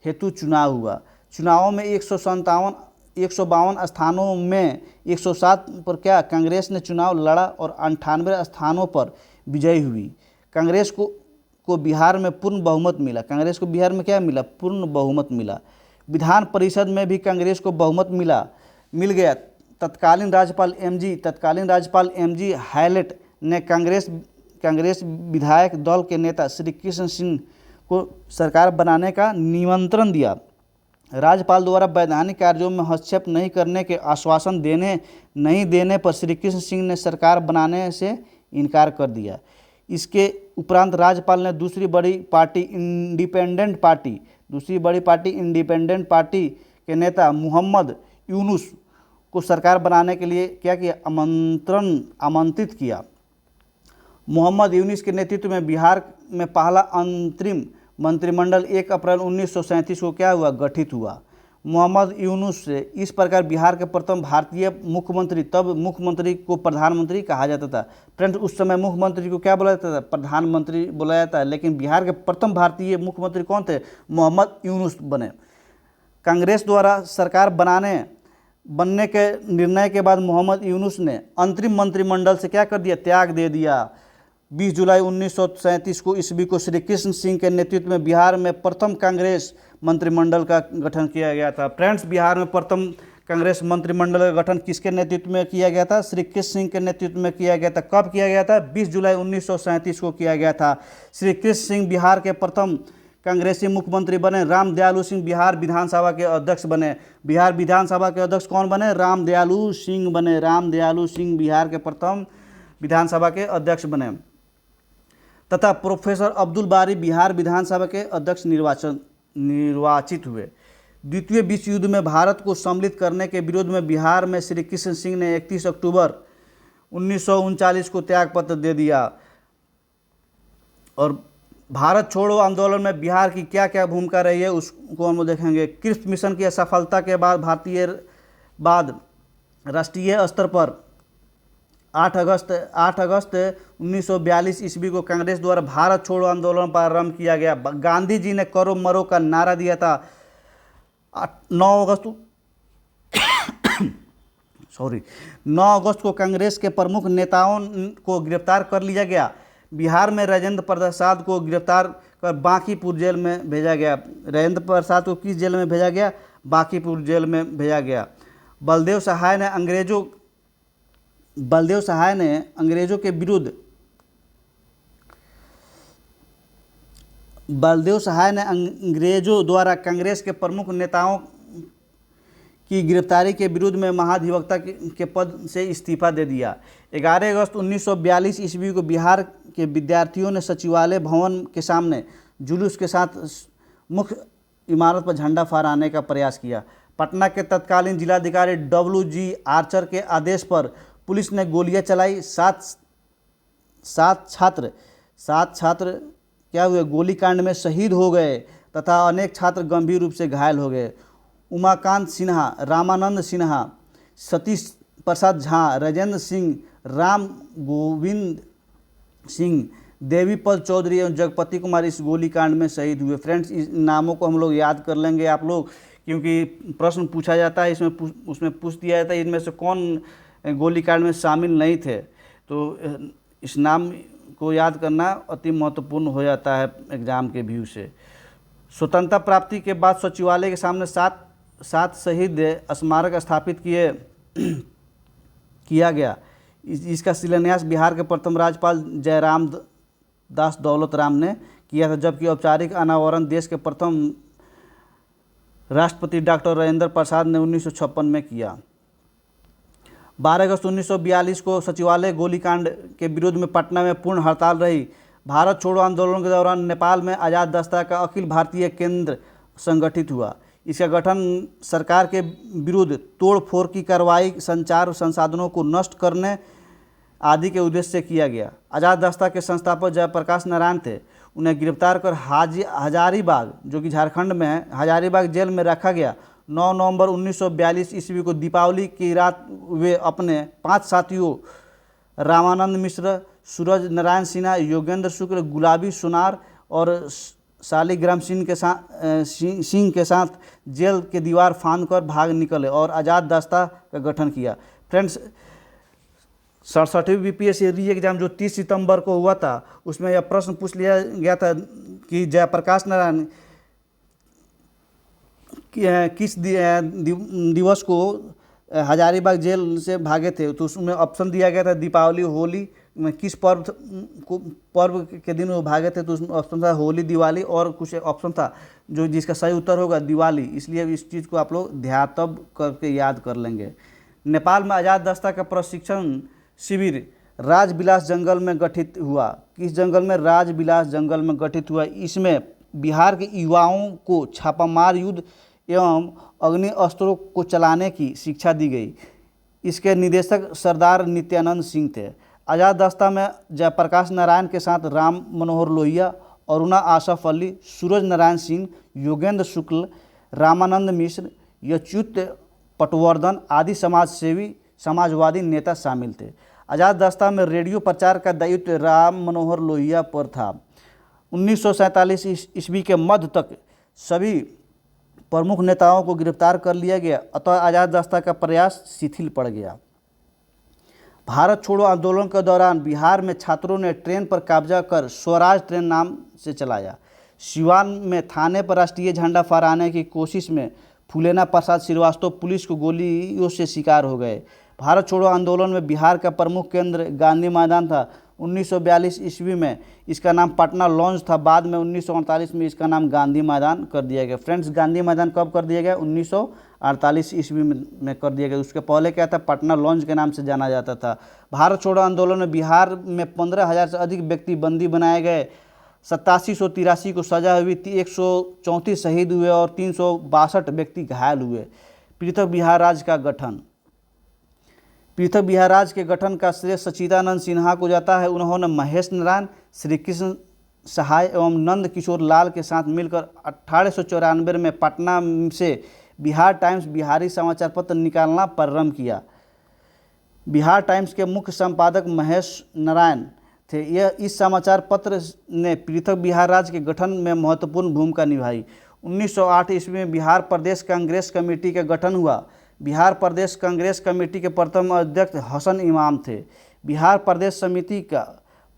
A: हेतु चुनाव हुआ। चुनावों में 152 स्थानों में 107 पर क्या कांग्रेस ने चुनाव लड़ा और 98 स्थानों पर विजयी हुई। कांग्रेस को बिहार में पूर्ण बहुमत मिला। कांग्रेस को बिहार में क्या मिला? पूर्ण बहुमत मिला। विधान परिषद में भी कांग्रेस को बहुमत मिल गया। तत्कालीन राज्यपाल एमजी हैलेट ने कांग्रेस विधायक दल के नेता श्री कृष्ण सिंह को सरकार बनाने का निमंत्रण दिया। राज्यपाल द्वारा वैधानिक कार्यों में हस्तक्षेप नहीं करने के आश्वासन नहीं देने पर श्री कृष्ण सिंह ने सरकार बनाने से इनकार कर दिया। इसके उपरांत राज्यपाल ने दूसरी बड़ी पार्टी इंडिपेंडेंट पार्टी के नेता मोहम्मद यूनुस को सरकार बनाने के लिए क्या किया? आमंत्रित किया। मोहम्मद यूनुस के नेतृत्व में बिहार में पहला अंतरिम मंत्रिमंडल 1 अप्रैल 1937 को क्या हुआ? गठित हुआ। मोहम्मद यूनुस से इस प्रकार बिहार के प्रथम भारतीय मुख्यमंत्री, तब मुख्यमंत्री को प्रधानमंत्री कहा जाता था। फ्रेंड्स, उस समय मुख्यमंत्री को क्या बोला जाता था? प्रधानमंत्री बोला जाता है। लेकिन बिहार के प्रथम भारतीय मुख्यमंत्री कौन थे? मोहम्मद यूनुस बने। कांग्रेस द्वारा सरकार बनने के निर्णय के बाद मोहम्मद यूनुस ने अंतरिम मंत्रिमंडल से क्या कर दिया? त्याग दे दिया। 20 जुलाई 1937 को ईस्वी को श्री कृष्ण सिंह के नेतृत्व में बिहार में प्रथम कांग्रेस मंत्रिमंडल का गठन किया गया था। फ्रेंड्स, बिहार में प्रथम कांग्रेस मंत्रिमंडल का गठन किसके नेतृत्व में किया गया था? श्री कृष्ण सिंह के नेतृत्व में किया गया था। कब किया गया था? 20 जुलाई 1937 को किया गया था। श्री कृष्ण सिंह बिहार के प्रथम कांग्रेसी मुख्यमंत्री बने। रामदयालु सिंह बिहार विधानसभा के अध्यक्ष बने। बिहार विधानसभा के अध्यक्ष कौन बने? रामदयालु सिंह बने। रामदयालु सिंह बिहार के प्रथम विधानसभा के अध्यक्ष बने। तथा प्रोफेसर अब्दुल बारी बिहार विधानसभा के अध्यक्ष निर्वाचित हुए। द्वितीय विश्व युद्ध में भारत को सम्मिलित करने के विरोध में बिहार में श्री कृष्ण सिंह ने 31 अक्टूबर 1939 को त्यागपत्र दे दिया। और भारत छोड़ो आंदोलन में बिहार की क्या क्या भूमिका रही है उसको हम देखेंगे। क्रिप्स मिशन की असफलता के बाद राष्ट्रीय स्तर पर 8 अगस्त 1942 ईस्वी को कांग्रेस द्वारा भारत छोड़ो आंदोलन प्रारंभ किया गया। गांधी जी ने करो मरो का नारा दिया था। 9 अगस्त को कांग्रेस के प्रमुख नेताओं को गिरफ्तार कर लिया गया। बिहार में राजेंद्र प्रसाद को गिरफ्तार कर बांकीपुर जेल में भेजा गया। राजेंद्र प्रसाद को किस जेल में भेजा गया? बांकीपुर जेल में भेजा गया। बलदेव सहाय ने अंग्रेजों के विरुद्ध अंग्रेजों द्वारा कांग्रेस के प्रमुख नेताओं की गिरफ्तारी के विरुद्ध में महाधिवक्ता के पद से इस्तीफा दे दिया। 11 अगस्त 1942 ईस्वी को बिहार के विद्यार्थियों ने सचिवालय भवन के सामने जुलूस के साथ मुख्य इमारत पर झंडा फहराने का प्रयास किया। पटना के तत्कालीन जिलाधिकारी WG आर्चर के आदेश पर पुलिस ने गोलियां चलाई। सात छात्र क्या हुए? गोलीकांड में शहीद हो गए तथा अनेक छात्र गंभीर रूप से घायल हो गए। उमाकांत सिन्हा, रामानंद सिन्हा, सतीश प्रसाद झा, राजेंद्र सिंह, राम गोविंद सिंह, देवीपल चौधरी एवं जगपति कुमार इस गोलीकांड में शहीद हुए। फ्रेंड्स, इस नामों को हम लोग याद कर लेंगे आप लोग, क्योंकि प्रश्न पूछा जाता है उसमें पूछ दिया जाता है इनमें से कौन गोलीकांड में शामिल नहीं थे। तो इस नाम को याद करना अति महत्वपूर्ण हो जाता है एग्ज़ाम के व्यू से। स्वतंत्रता प्राप्ति के बाद सचिवालय के सामने सात शहीद स्मारक स्थापित किया गया। इसका शिलान्यास बिहार के प्रथम राज्यपाल जयराम दास दौलत राम ने किया था, जबकि औपचारिक अनावरण देश के प्रथम राष्ट्रपति डॉक्टर राजेंद्र प्रसाद ने 1956 में किया। 12 अगस्त 1942 को सचिवालय गोलीकांड के विरोध में पटना में पूर्ण हड़ताल रही। भारत छोड़ो आंदोलन के दौरान नेपाल में आज़ाद दस्ता का अखिल भारतीय केंद्र संगठित हुआ। इसका गठन सरकार के विरुद्ध तोड़ फोड़ की कार्रवाई, संचार संसाधनों को नष्ट करने आदि के उद्देश्य से किया गया। आज़ाद दस्ता के संस्थापक जयप्रकाश नारायण थे। उन्हें गिरफ्तार कर हजारीबाग, जो कि झारखंड में है, हजारीबाग जेल में रखा गया। 9 नवंबर 1942 ईस्वी को दीपावली की रात वे अपने 5 साथियों रामानंद मिश्र, सूरज नारायण सिन्हा, योगेंद्र शुक्ल, गुलाबी सोनार और शालिग्राम सिंह के साथ जेल के दीवार फांदकर भाग निकले और आज़ाद दस्ता का गठन किया। फ्रेंड्स, 67वीं बीपीएससी री एग्जाम जो 30 सितंबर को हुआ था, उसमें यह प्रश्न पूछ लिया गया था कि जयप्रकाश नारायण किस दिवस को हजारीबाग जेल से भागे थे। तो उसमें ऑप्शन दिया गया था दीपावली, होली में किस पर्व के दिन वो भागे थे। तो उसमें ऑप्शन था होली, दिवाली और कुछ ऑप्शन था जो जिसका सही उत्तर होगा दिवाली। इसलिए इस चीज़ को आप लोग ध्यातब करके याद कर लेंगे। नेपाल में आज़ाद दस्ता का प्रशिक्षण शिविर राजबिलास जंगल में गठित हुआ। किस जंगल में? राजबिलास जंगल में गठित हुआ। इसमें बिहार के युवाओं को छापामार युद्ध एवं अग्नि अस्त्रों को चलाने की शिक्षा दी गई। इसके निदेशक सरदार नित्यानंद सिंह थे। आज़ाद दस्ता में जयप्रकाश नारायण के साथ राम मनोहर लोहिया, अरुणा आसफ अली, सूरज नारायण सिंह, योगेंद्र शुक्ल, रामानंद मिश्र, अच्युत पटवर्धन आदि समाजवादी नेता शामिल थे। आज़ाद दस्ता में रेडियो प्रचार का दायित्व राम मनोहर लोहिया पर था। 1947 ईस्वी के मध्य तक सभी प्रमुख नेताओं को गिरफ्तार कर लिया गया, अतः आज़ाद दस्ता का प्रयास शिथिल पड़ गया। भारत छोड़ो आंदोलन के दौरान बिहार में छात्रों ने ट्रेन पर कब्जा कर स्वराज ट्रेन नाम से चलाया। सिवान में थाने पर राष्ट्रीय झंडा फहराने की कोशिश में फूलेना प्रसाद श्रीवास्तव पुलिस को गोलियों से शिकार हो गए। भारत छोड़ो आंदोलन में बिहार का प्रमुख केंद्र गांधी मैदान था। 1942 ईस्वी में इसका नाम पटना लॉन्च था। बाद में 1948 में इसका नाम गांधी मैदान कर दिया गया। फ्रेंड्स, गांधी मैदान कब कर दिया गया? 1948 ईस्वी में कर दिया गया। उसके पहले क्या था? पटना लॉन्च के नाम से जाना जाता था। भारत छोड़ो आंदोलन में बिहार में 15,000 से अधिक व्यक्ति बंदी बनाए गए। 8783 को सजा हुई, 134 शहीद हुए और 362 व्यक्ति घायल हुए। पृथक बिहार राज्य का गठन। पृथक बिहार राज्य के गठन का श्रेय सच्चिदानंद सिन्हा को जाता है। उन्होंने महेश नारायण, श्री कृष्ण सहाय एवं नंद किशोर लाल के साथ मिलकर 1894 में पटना से बिहार टाइम्स बिहारी समाचार पत्र निकालना प्रारंभ किया। बिहार टाइम्स के मुख्य संपादक महेश नारायण थे। यह इस समाचार पत्र ने पृथक बिहार राज्य के गठन में महत्वपूर्ण भूमिका निभाई। 1908 ईस्वी में बिहार प्रदेश कांग्रेस कमेटी का गठन हुआ। बिहार प्रदेश कांग्रेस कमेटी के प्रथम अध्यक्ष हसन इमाम थे। बिहार प्रदेश समिति का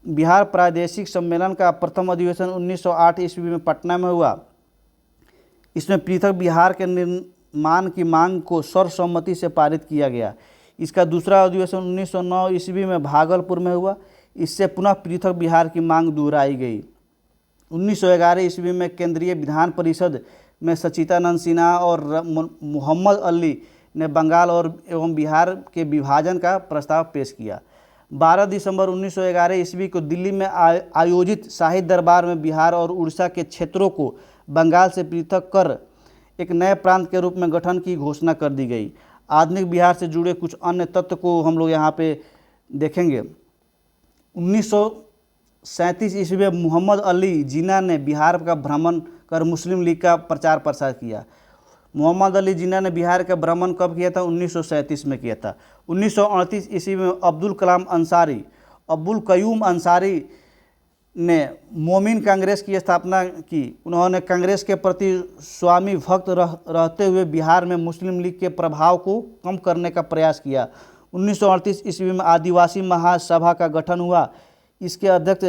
A: बिहार प्रादेशिक सम्मेलन का प्रथम अधिवेशन 1908 ईस्वी में पटना में हुआ। इसमें पृथक बिहार के निर्माण की मांग को सर्वसम्मति से पारित किया गया। इसका दूसरा अधिवेशन 1909 ईस्वी में भागलपुर में हुआ। इससे पुनः पृथक बिहार की मांग दोहराई गई। 1911 ईस्वी में केंद्रीय विधान परिषद में सच्चिदानंद सिन्हा और मोहम्मद अली ने बंगाल और एवं बिहार के विभाजन का प्रस्ताव पेश किया। 12 दिसंबर 1911 ईस्वी को दिल्ली में आयोजित शाही दरबार में बिहार और उड़ीसा के क्षेत्रों को बंगाल से पृथक कर एक नए प्रांत के रूप में गठन की घोषणा कर दी गई। आधुनिक बिहार से जुड़े कुछ अन्य तत्व को हम लोग यहाँ पे देखेंगे। 1937 ईस्वी में मोहम्मद अली जिन्ना ने बिहार का भ्रमण कर मुस्लिम लीग का प्रचार प्रसार किया। मोहम्मद अली जिन्ना ने बिहार का भ्रमण कब किया था? 1937 में किया था। 1938 ईस्वी में अब्दुल कयूम अंसारी ने मोमिन कांग्रेस की स्थापना की। उन्होंने कांग्रेस के प्रति स्वामी भक्त रहते हुए बिहार में मुस्लिम लीग के प्रभाव को कम करने का प्रयास किया। 1938 ईस्वी में आदिवासी महासभा का गठन हुआ। इसके अध्यक्ष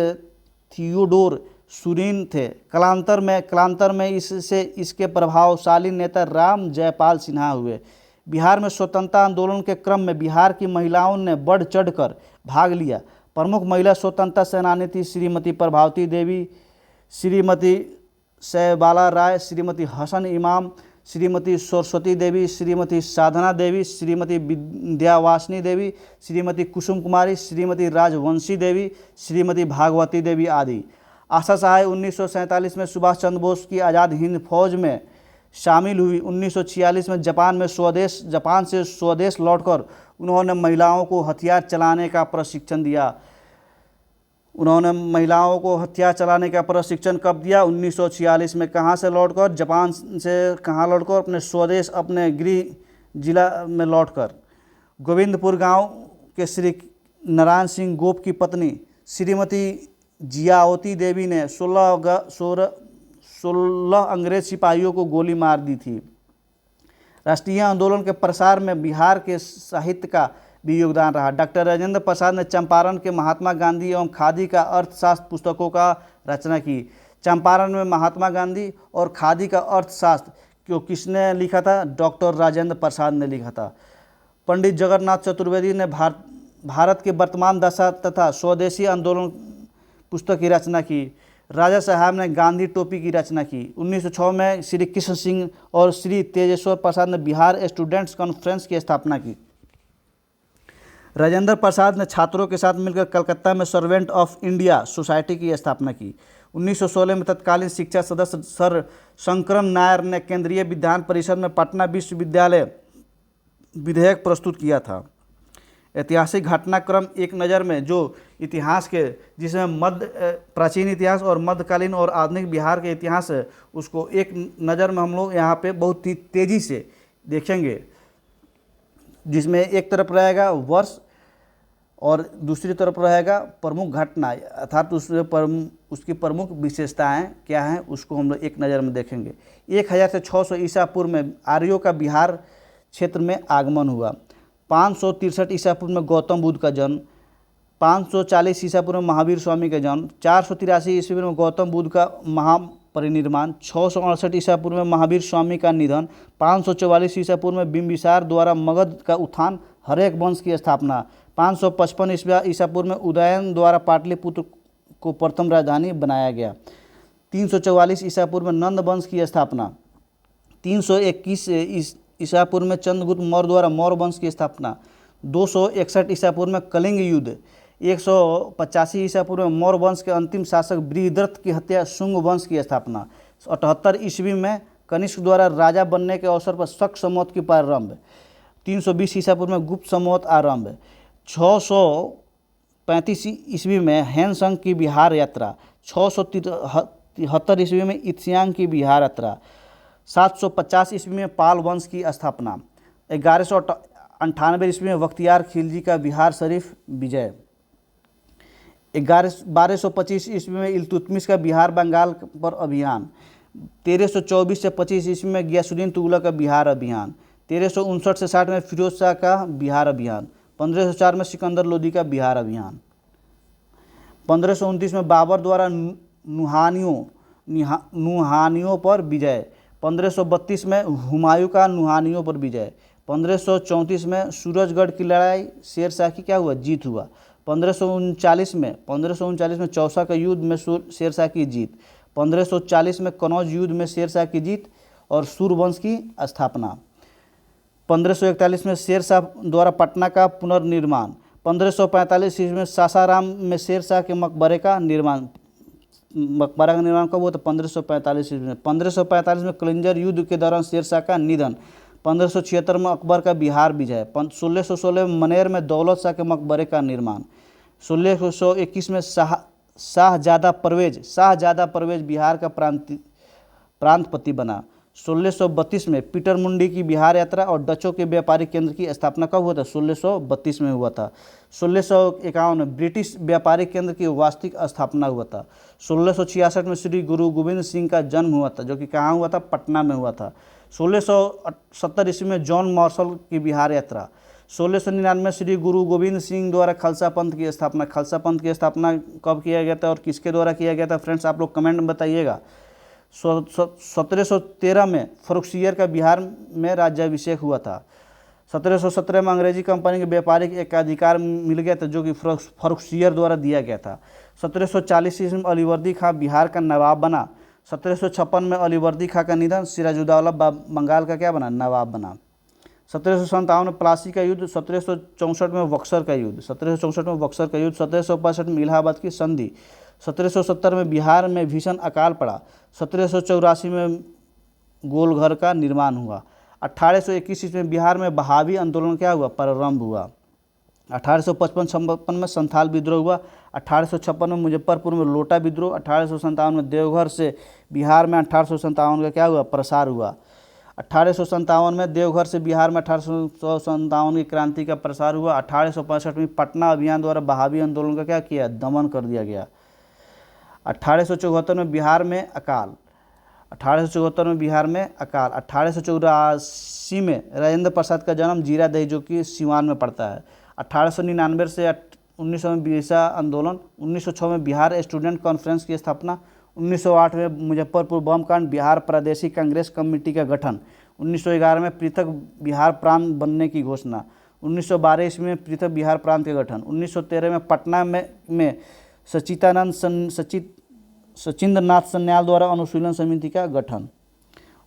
A: थियोडोर सुरीन थे। कालांतर में इससे इसके प्रभावशाली नेता राम जयपाल सिन्हा हुए। बिहार में स्वतंत्रता आंदोलन के क्रम में बिहार की महिलाओं ने बढ़ चढ़कर भाग लिया। प्रमुख महिला स्वतंत्रता सेनानी थी श्रीमती प्रभावती देवी, श्रीमती शैबाला राय, श्रीमती हसन इमाम, श्रीमती सरस्वती देवी, श्रीमती साधना देवी, श्रीमती विद्यावासिनी देवी, श्रीमती कुसुम कुमारी, श्रीमती राजवंशी देवी, श्रीमती भागवती देवी आदि। आशा सहाय 1947 में सुभाष चंद्र बोस की आज़ाद हिंद फौज में शामिल हुई। 1946 में जापान से स्वदेश लौटकर उन्होंने महिलाओं को हथियार चलाने का प्रशिक्षण दिया। उन्होंने महिलाओं को हथियार चलाने का प्रशिक्षण कब दिया? 1946 में। कहाँ से लौटकर? जापान से कहाँ लौटकर? अपने स्वदेश, अपने गृह जिला में लौटकर। गोविंदपुर गांव के श्री नारायण सिंह गोप की पत्नी श्रीमती जियावती देवी ने 16 अंग्रेज सिपाहियों को गोली मार दी थी। राष्ट्रीय आंदोलन के प्रसार में बिहार के साहित्य का भी योगदान रहा। डॉक्टर राजेंद्र प्रसाद ने चंपारण के महात्मा गांधी एवं खादी का अर्थशास्त्र पुस्तकों का रचना की। चंपारण में महात्मा गांधी और खादी का अर्थशास्त्र क्यों किसने लिखा था? डॉक्टर राजेंद्र प्रसाद ने लिखा था। पंडित जगन्नाथ चतुर्वेदी ने भारत के वर्तमान दशा तथा स्वदेशी आंदोलन पुस्तक की रचना की। राजा साहब ने गांधी टोपी की रचना की। 1906 में श्री कृष्ण सिंह और श्री तेजेश्वर प्रसाद ने बिहार स्टूडेंट्स कॉन्फ्रेंस की स्थापना की। राजेंद्र प्रसाद ने छात्रों के साथ मिलकर कलकत्ता में सर्वेंट ऑफ इंडिया सोसाइटी की स्थापना की। 1916 में तत्कालीन शिक्षा सदस्य सर शंकरन नायर ने केंद्रीय विधान परिषद में पटना विश्वविद्यालय विधेयक प्रस्तुत किया था। ऐतिहासिक घटनाक्रम एक नज़र में, जो इतिहास के जिसमें प्राचीन इतिहास और मध्यकालीन और आधुनिक बिहार के इतिहास है, उसको एक नज़र में हम लोग यहाँ पे बहुत ही तेज़ी से देखेंगे। जिसमें एक तरफ रहेगा वर्ष और दूसरी तरफ रहेगा प्रमुख घटना, अर्थात उसकी प्रमुख विशेषताएं क्या हैं, उसको हम लोग एक नज़र में देखेंगे। 1000 से 600 ईसा पूर्व में आर्यों का बिहार क्षेत्र में आगमन हुआ। 563 ईसा पूर्व में गौतम बुद्ध का जन्म, 540 ईसा पूर्व में महावीर स्वामी का जन्म, 483 ईस्वी में गौतम बुद्ध का महापरिनिर्वाण, 668 ईसा पूर्व में महावीर स्वामी का निधन, 544 ईसा पूर्व में बिंबिसार द्वारा मगध का उत्थान, हरेक वंश की स्थापना, 555 ईसा पूर्व में उदयन द्वारा पाटलिपुत्र को प्रथम राजधानी बनाया गया, 344 ईसा पूर्व में नंद वंश की स्थापना, 321 ईसा पूर्व में चंद्रगुप्त मौर्य द्वारा मौर्य वंश की स्थापना, 261 ईसा पूर्व में कलिंग युद्ध, 185 ईसा पूर्व में मौर्य वंश के अंतिम शासक बृहद्रथ की हत्या, शुंग वंश की स्थापना, 78 ईस्वी में कनिष्क द्वारा राजा बनने के अवसर पर शक संवत की प्रारंभ, 320 ईसा पूर्व में गुप्त संवत आरंभ, 635 ईस्वी में हैनसंग की बिहार यात्रा, 673 ईस्वी में इत्स्यांग की बिहार यात्रा, 750 ईस्वी में पाल वंश की स्थापना, 1198 ईस्वी में बख्तियार खिलजी का बिहार शरीफ विजय, 1225 ईस्वी में इल्तुतमिश का बिहार बंगाल पर अभियान, 1324 से 25 ईस्वी में गियासुद्दीन तुगलक का बिहार अभियान, 1359 से 60 में फिरोज शाह का बिहार अभियान, 1504 में सिकंदर लोदी का बिहार अभियान, 1529 में बाबर द्वारा नुहानियों पर विजय, 1532 में हुमायूं का नुहानियों पर विजय, 1534 में सूरजगढ़ की लड़ाई शेर शाह की क्या हुआ? जीत हुआ। 1539 में चौसा का युद्ध में शेर शाह की जीत, 1540 में कनौज युद्ध में शेर शाह की जीत और सूर्यवंश की स्थापना, 1541 में शेर शाह द्वारा पटना का पुनर्निर्माण, 1545 ईस्वी में सासाराम में शेर शाह के मकबरे का निर्माण। मकबरा का निर्माण कब हुआ? तो 1545 ईस्वी में। 1545 में कलिंजर युद्ध के दौरान शेर शाह का निधन, 1576 में अकबर का बिहार विजय, 1616 में मनेर में दौलत शाह के मकबरे का निर्माण, 1621 में शाहजादा परवेज बिहार का प्रांतपति बना, 1632 में पीटर मुंडी की बिहार यात्रा और डचों के व्यापारिक केंद्र की स्थापना कब हुआ था? 1632 में हुआ था। 1651 में ब्रिटिश व्यापारिक केंद्र की वास्तविक स्थापना हुआ था। 1666 में श्री गुरु गोविंद सिंह का जन्म हुआ था, जो कि कहाँ हुआ था? पटना में हुआ था। 1670 ईस्वी में जॉन मार्शल की बिहार यात्रा, 1699 श्री गुरु गोविंद सिंह द्वारा खालसा पंथ की स्थापना। खालसा पंथ की स्थापना कब किया गया था और किसके द्वारा किया गया था फ्रेंड्स, आप लोग कमेंट में बताइएगा। 1713 में फर्रुखसियर का बिहार में राज्याभिषेक हुआ था। 1717 में अंग्रेजी कंपनी के व्यापारिक एकाधिकार मिल गया था जो कि फर्रुखसियर द्वारा दिया गया था। 1740 ईस्वी में अलीवर्दी खां बिहार का नवाब बना। 1756 में अलीवर्दी खां का निधन, सिराजुद्दौला बंगाल का क्या बना, नवाब बना। 1757 में प्लासी का युद्ध। 1764 में बक्सर का युद्ध। 1764 में बक्सर का युद्ध। 1765 में इलाहाबाद की संधि। 1770 में बिहार में भीषण अकाल पड़ा। 1784 में गोलघर का निर्माण हुआ। 1821 ईस्वी में बिहार में बहावी आंदोलन क्या हुआ, प्रारंभ हुआ। 1855-56 में संथाल विद्रोह हुआ। 1856 में मुजफ्फरपुर में लोटा विद्रोह। 1857 में देवघर से बिहार में 1857 का क्या हुआ, प्रसार हुआ। 1857 में देवघर से बिहार में 1857 की क्रांति का प्रसार हुआ। 1865 में पटना अभियान द्वारा बहावी आंदोलन का क्या किया, दमन कर दिया गया। 1874 में बिहार में अकाल। 1874 में बिहार में अकाल। 1884 में राजेंद्र प्रसाद का जन्म जीरादेई जो कि सिवान में पड़ता है। 1899 से 1900 में बिरसा आंदोलन। 1906 में बिहार स्टूडेंट कॉन्फ्रेंस की स्थापना। 1908 में मुजफ्फरपुर बम कांड, बिहार प्रादेशिक कांग्रेस कमेटी का गठन। 1911 में पृथक बिहार प्रांत बनने की घोषणा। 1912 ईस्वी में पृथक बिहार प्रांत का गठन। 1913 में पटना में सचिंद्रनाथ सन्याल द्वारा अनुशीलन समिति का गठन।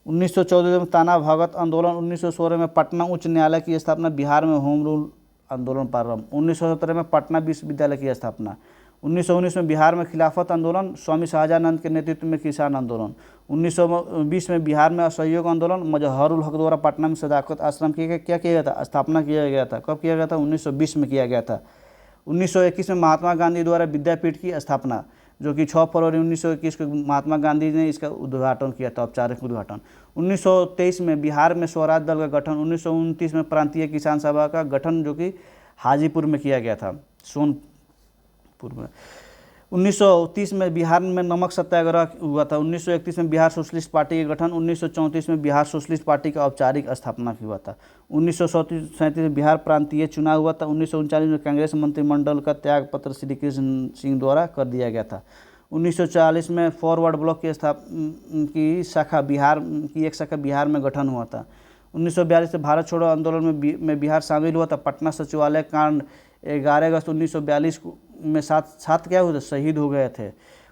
A: 1914 में ताना भगत आंदोलन। 1916 में पटना उच्च न्यायालय की स्थापना, बिहार में होम रूल आंदोलन प्रारंभ। 1917 में पटना विश्वविद्यालय की स्थापना। 1919 में बिहार में खिलाफत आंदोलन, स्वामी शाहजहानंद के नेतृत्व में किसान आंदोलन। 1920 में बिहार में असहयोग आंदोलन, मजहरुल हक द्वारा पटना में सदाकत आश्रम क्या किया गया था, स्थापना किया गया था। कब किया गया था, 1920 में किया गया था। 1921 में महात्मा गांधी द्वारा विद्यापीठ की स्थापना, जो कि 6 फरवरी 1921 को महात्मा गांधी ने इसका उद्घाटन किया था, औपचारिक उद्घाटन। 1923 में बिहार में स्वराज दल का गठन। 1929 में प्रांतीय किसान सभा का गठन जो कि हाजीपुर में किया गया था, सोनपुर में। 1930 में बिहार में नमक सत्याग्रह हुआ था। 1931 में बिहार सोशलिस्ट पार्टी का गठन। 1934 में बिहार सोशलिस्ट पार्टी का औपचारिक स्थापना हुआ था। 1937 में बिहार प्रांतीय चुनाव हुआ था। 1939 में कांग्रेस मंत्रिमंडल का त्यागपत्र श्री कृष्ण सिंह द्वारा कर दिया गया था। 1940 में फॉरवर्ड ब्लॉक की एक शाखा बिहार में गठन हुआ था। 1942 से भारत छोड़ो आंदोलन में बिहार शामिल हुआ था। पटना सचिवालय कांड 11 अगस्त 1942 में सात क्या हुए थे, शहीद हो गए थे।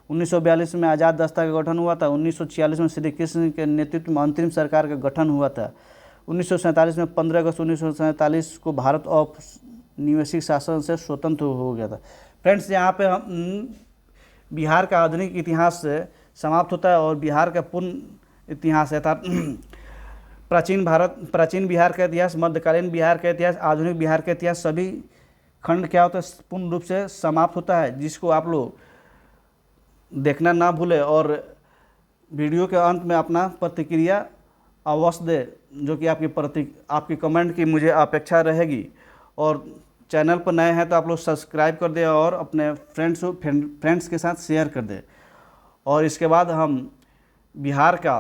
A: 1942 में आज़ाद दस्ता का गठन हुआ था। 1946 में श्री कृष्ण के नेतृत्व में अंतरिम सरकार का गठन हुआ था। 1947 में 15 अगस्त 1947 को भारत औपनिवेशिक शासन से स्वतंत्र हो गया था। फ्रेंड्स, यहाँ पे हम बिहार का आधुनिक इतिहास से समाप्त होता है और बिहार का पूर्ण इतिहास है, प्राचीन बिहार का इतिहास, मध्यकालीन बिहार का इतिहास, आधुनिक बिहार का इतिहास, सभी खंड क्या होता है, पूर्ण रूप से समाप्त होता है, जिसको आप लोग देखना ना भूलें और वीडियो के अंत में अपना प्रतिक्रिया अवश्य दें, जो कि आपकी कमेंट की मुझे अपेक्षा रहेगी। और चैनल पर नए हैं तो आप लोग सब्सक्राइब कर दें और अपने फ्रेंड्स के साथ शेयर कर दें। और इसके बाद हम बिहार का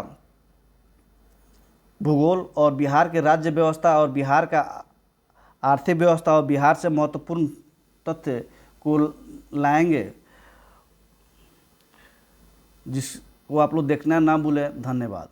A: भूगोल और बिहार के राज्य व्यवस्था और बिहार का आर्थिक व्यवस्था और बिहार से महत्वपूर्ण तथ्य को लाएंगे, जिसको आप लोग देखना ना भूलें। धन्यवाद।